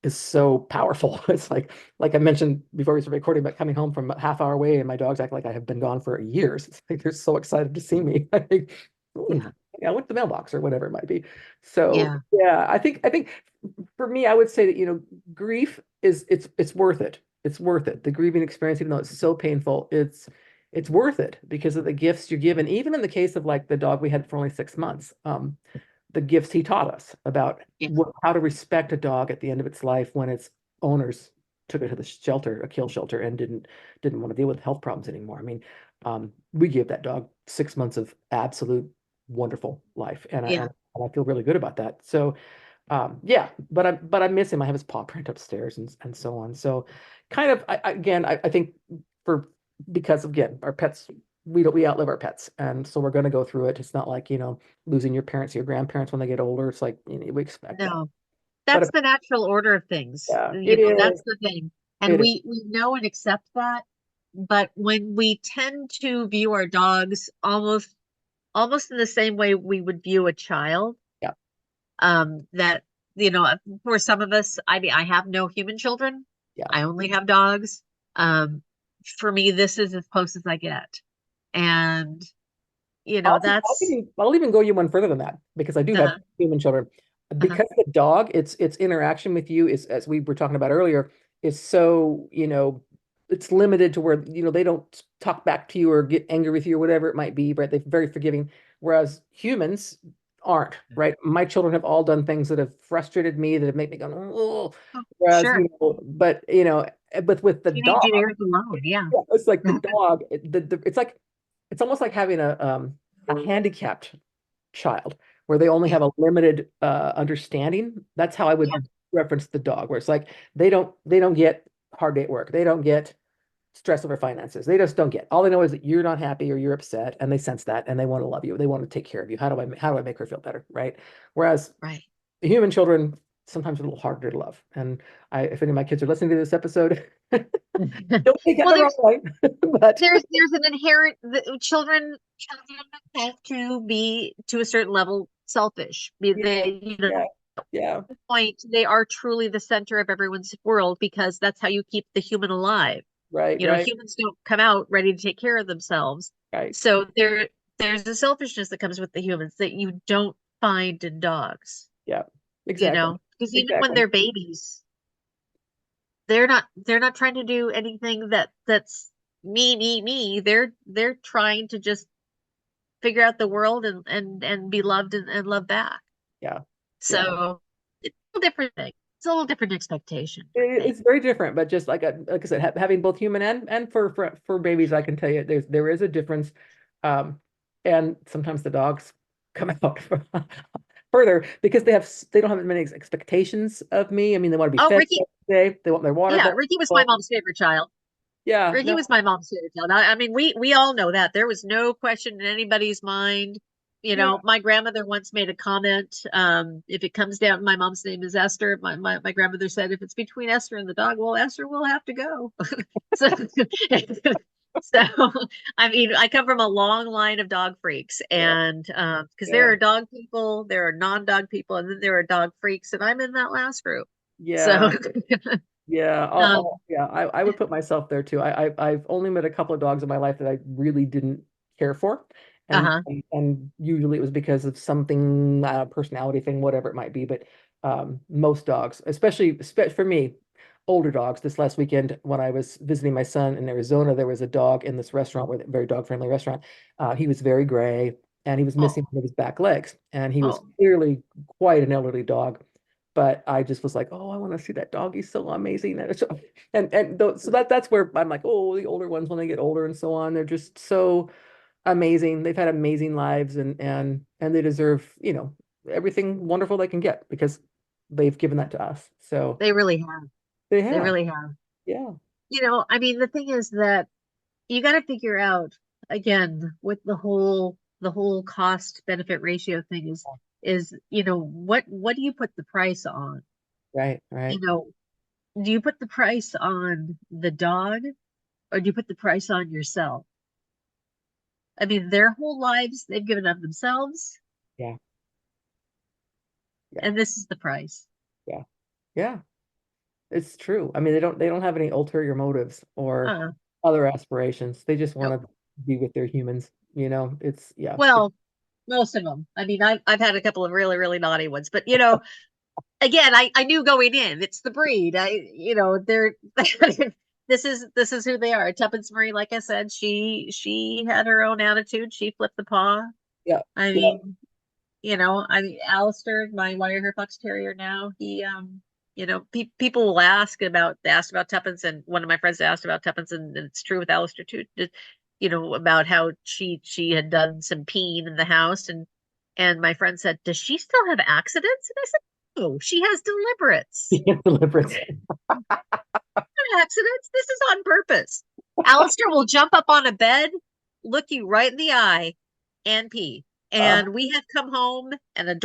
so powerful. It's like I mentioned before we started recording about coming home from a half hour away and my dogs act like I have been gone for years. It's like they're so excited to see me. I think, "Oh, Yeah. yeah, I went to the mailbox," or whatever it might be. So Yeah. yeah, I think for me, I would say that grief it's worth it. It's worth it. The grieving experience, even though it's so painful, it's worth it because of the gifts you're given. Even in the case of like the dog we had for only 6 months, the gifts he taught us about Yeah. how to respect a dog at the end of its life when its owners took it to the shelter, a kill shelter, and didn't want to deal with health problems anymore. I mean, we gave that dog 6 months of absolute wonderful life, and I Yeah. and I feel really good about that. So, yeah, but I miss him. I have his paw print upstairs and so on. So, kind of, again, I think for because again, our pets. We outlive our pets, and so we're going to go through it. It's not like losing your parents, your grandparents when they get older. It's like we expect that. No, But that's the natural order of things. yeah, it That's is. the thing. And It is. we know and accept that. But when we tend to view our dogs almost in the same way we would view a child, Yeah, that, for some of us, I mean, I have no human children. yeah. I only have dogs. Um, for me, this is as close as I get. And, that's, I'll even go you one further than that because I do have uh-huh, human children. uh-huh, Because the dog, its interaction with you is, as we were talking about earlier, is so, it's limited to where, they don't talk back to you or get angry with you or whatever it might be, right? They're very forgiving, whereas humans aren't, right? My children have all done things that have frustrated me, that have made me go, oh, oh, whereas, sure. but with the dog, Teenage years alone. Yeah. yeah, it's like the dog, it's almost like having a handicapped child where they only Yeah. have a limited understanding. That's how I would Yeah. reference the dog, where it's like they don't get hard day at work. They don't get stress over finances. They just don't get. All they know is that you're not happy or you're upset, and they sense that, and they want to love you. They want to take care of you. How do I make her feel better, right? Whereas Right. the human children sometimes are a little harder to love. And if any of my kids are listening to this episode, don't take it Well, the wrong way. But there's an inherent children have to be to a certain level selfish. yeah, They, yeah, yeah, point, they are truly the center of everyone's world because that's how you keep the human alive. right, right, Humans don't come out ready to take care of themselves. right, So there's a selfishness that comes with the humans that you don't find in dogs, yeah, exactly, because even when exactly, they're babies, they're not trying to do anything that's me. They're trying to just figure out the world and be loved and love back. yeah, yeah. So it's a little different thing. It's a little different expectation, I think. It's very different, but just like I said, having both human and for babies, I can tell you there is a difference, um, and sometimes the dogs come out further because they don't have as many expectations of me. I mean, they want to be Oh, fed Ricky, every day. They want their water yeah, bottle. Ricky was my mom's favorite child. Yeah, Ricky no, was my mom's favorite child. I mean, we all know that. There was no question in anybody's mind. yeah, My grandmother once made a comment. If it comes down, my mom's name is Esther. My grandmother said, if it's between Esther and the dog, well, Esther will have to go. So, so I mean, I come from a long line of dog freaks, yeah, and because there yeah, are dog people, there are non-dog people, and then there are dog freaks, and I'm in that last group. So, yeah. Yeah, Um, yeah, I would put myself there too. I've only met a couple of dogs in my life that I really didn't care for, and uh-huh. and usually it was because of something, personality thing, whatever it might be. But most dogs, especially for me, older dogs. This last weekend when I was visiting my son in Arizona, there was a dog in this restaurant, with a very dog friendly restaurant. He was very gray, and he was missing Oh, one of his back legs, and he was oh, clearly quite an elderly dog. But I just was like, oh, I want to see that dog. He's so amazing. So that's where I'm like, oh, the older ones when they get older and so on, they're just so amazing. They've had amazing lives, and they deserve, everything wonderful they can get because they've given that to us. So they really have. they They have. really have. Yeah. I mean, the thing is that you got to figure out again with the whole cost benefit ratio thing is what do you put the price on? Right, You right. know, do you put the price on the dog or do you put the price on yourself? I mean, their whole lives they've given of themselves, Yeah, yeah, and this is the price. yeah, yeah. It's true. I mean, they don't have any ulterior motives or Uh, other aspirations. They just no. want to be with their humans. It's yeah. Well, most of them. I mean, I've had a couple of really, really naughty ones, but again, I knew going in, it's the breed. They're this is who they are. Tuppence Marie, like I said, she had her own attitude. She flipped the paw. Yeah, I yeah, mean, Alistair, my wire hair fox terrier now, he people will asked about Tuppence, and one of my friends asked about Tuppence, and it's true with Alistair too. About how she had done some peeing in the house, and my friend said, "Does she still have accidents?" And I said, "No, she has deliberates. yeah, deliberate. Not accidents. This is on purpose." Alistair will jump up on a bed, look you right in the eye, and pee. Uh, And we have come home, and the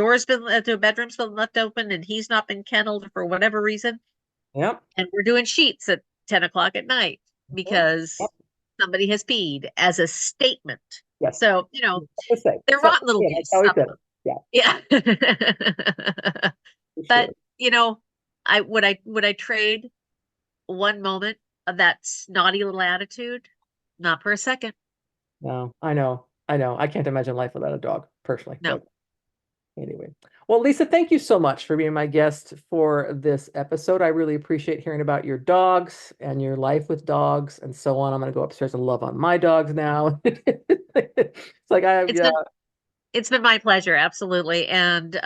bedroom's been left open, and he's not been kenneled for whatever reason. yep, And we're doing sheets at 10 o'clock at night yep, because yep, somebody has peed as a statement. yes. So, Let's say. they're So rotten little yeah, that's beasts, how he some of said them. it. Yeah, Yeah. for But, sure. would I trade one moment of that snotty little attitude? Not for a second. No, I know. I know. I can't imagine life without a dog, personally. No. But anyway. Well, Lisa, thank you so much for being my guest for this episode. I really appreciate hearing about your dogs and your life with dogs and so on. I'm going to go upstairs and love on my dogs now. It's like It's yeah, been it's been my pleasure, absolutely. And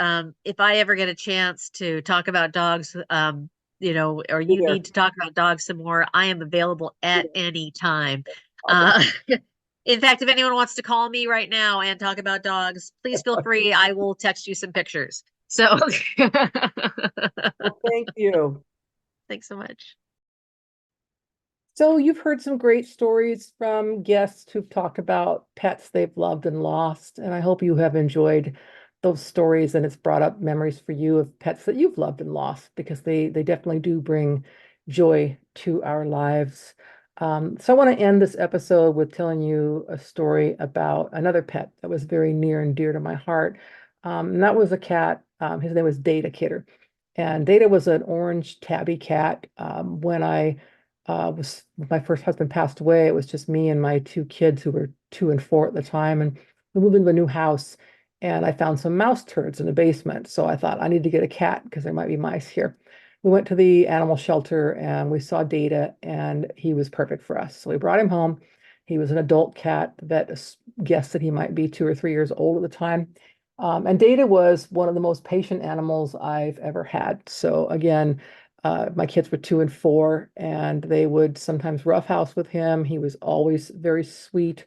if I ever get a chance to talk about dogs, or be you there. need to talk about dogs some more, I am available Be at there. any time. Awesome. Uh, in fact, if anyone wants to call me right now and talk about dogs, please feel free. I will text you some pictures. So Well, thank you. thanks so much. So you've heard some great stories from guests who've talked about pets they've loved and lost, and I hope you have enjoyed those stories and it's brought up memories for you of pets that you've loved and lost because they definitely do bring joy to our lives. So I want to end this episode with telling you a story about another pet that was very near and dear to my heart. And that was a cat. His name was Data Kidder. And Data was an orange tabby cat. When I was my first husband passed away. It was just me and my two kids who were 2 and 4 at the time, and we moved into a new house. And I found some mouse turds in the basement, so I thought I need to get a cat because there might be mice here. We went to the animal shelter and we saw Data, and he was perfect for us. So we brought him home. He was an adult cat. The vet guessed that he might be 2 or 3 years old at the time. And Data was one of the most patient animals I've ever had. So again, my kids were 2 and 4, and they would sometimes roughhouse with him. He was always very sweet.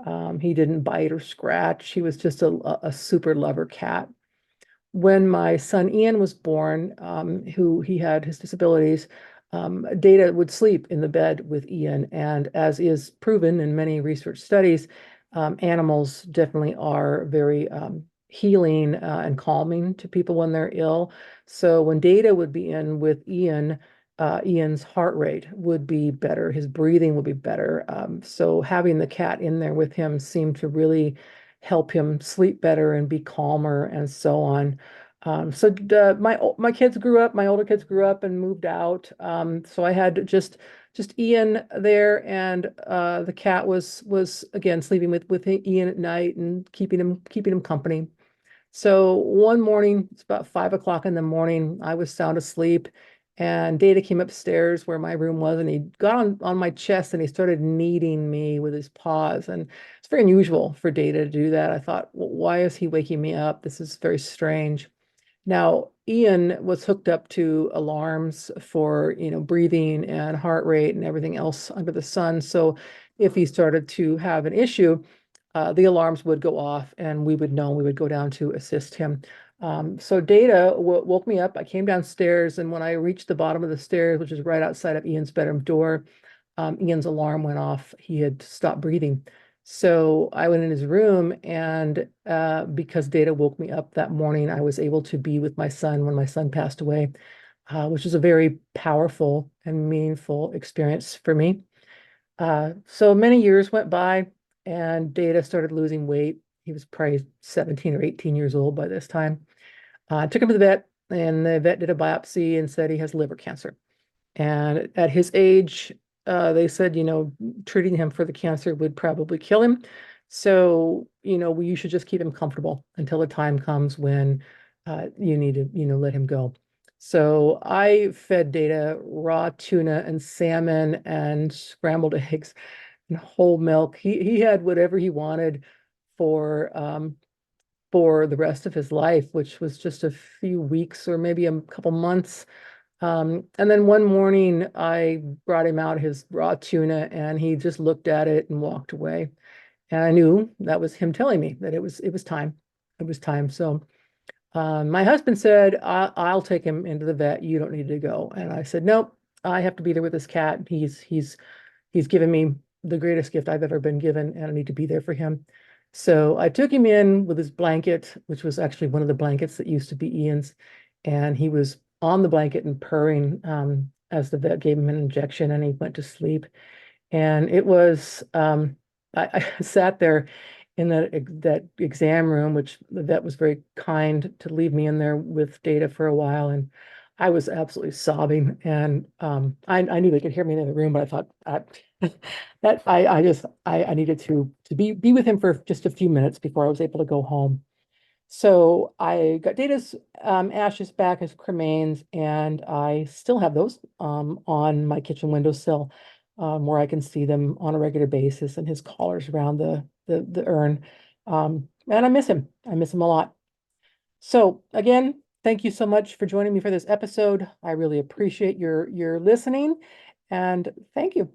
He didn't bite or scratch. He was just a super lover cat. When my son Ian was born, who he had his disabilities, Data would sleep in the bed with Ian. And as is proven in many research studies, animals definitely are very healing and calming to people when they're ill. So when Data would be in with Ian, Ian's heart rate would be better, his breathing would be better. So having the cat in there with him seemed to really help him sleep better and be calmer and so on. My kids grew up, my older kids grew up and moved out. So I had just Ian there, and the cat was again sleeping with Ian at night and keeping him company. So one morning, it's about 5 o'clock in the morning, I was sound asleep, and Data came upstairs where my room was, and he got on my chest and he started kneading me with his paws. And it's very unusual for Data to do that. I thought, well, why is he waking me up? This is very strange. Now, Ian was hooked up to alarms for, breathing and heart rate and everything else under the sun. So if he started to have an issue, the alarms would go off and we would know, we would go down to assist him. So Data woke me up. I came downstairs, and when I reached the bottom of the stairs, which is right outside of Ian's bedroom door, Ian's alarm went off. He had stopped breathing. So I went in his room, and because Data woke me up that morning, I was able to be with my son when my son passed away, which was a very powerful and meaningful experience for me. So many years went by, and Data started losing weight. He was probably 17 or 18 years old by this time. I took him to the vet, and the vet did a biopsy and said he has liver cancer. And at his age, they said, treating him for the cancer would probably kill him. So, you should just keep him comfortable until the time comes when you need to, let him go. So I fed Data raw tuna and salmon and scrambled eggs and whole milk. He had whatever he wanted for the rest of his life, which was just a few weeks or maybe a couple months. And then one morning I brought him out his raw tuna, and he just looked at it and walked away. And I knew that was him telling me that it was time. It was time. So my husband said, I'll take him into the vet. You don't need to go. And I said, nope, I have to be there with this cat. He's given me the greatest gift I've ever been given, and I need to be there for him. So I took him in with his blanket, which was actually one of the blankets that used to be Ian's, and he was on the blanket and purring as the vet gave him an injection, and he went to sleep. And it was, I sat there in that exam room, which the vet was very kind to leave me in there with Data for a while, and I was absolutely sobbing. And I knew they could hear me in the other room, but I thought that I needed to be with him for just a few minutes before I was able to go home. So I got Data's ashes back as cremains, and I still have those on my kitchen windowsill, where I can see them on a regular basis, and his collar's around the urn. And I miss him. I miss him a lot. So again, thank you so much for joining me for this episode. I really appreciate your listening, and thank you.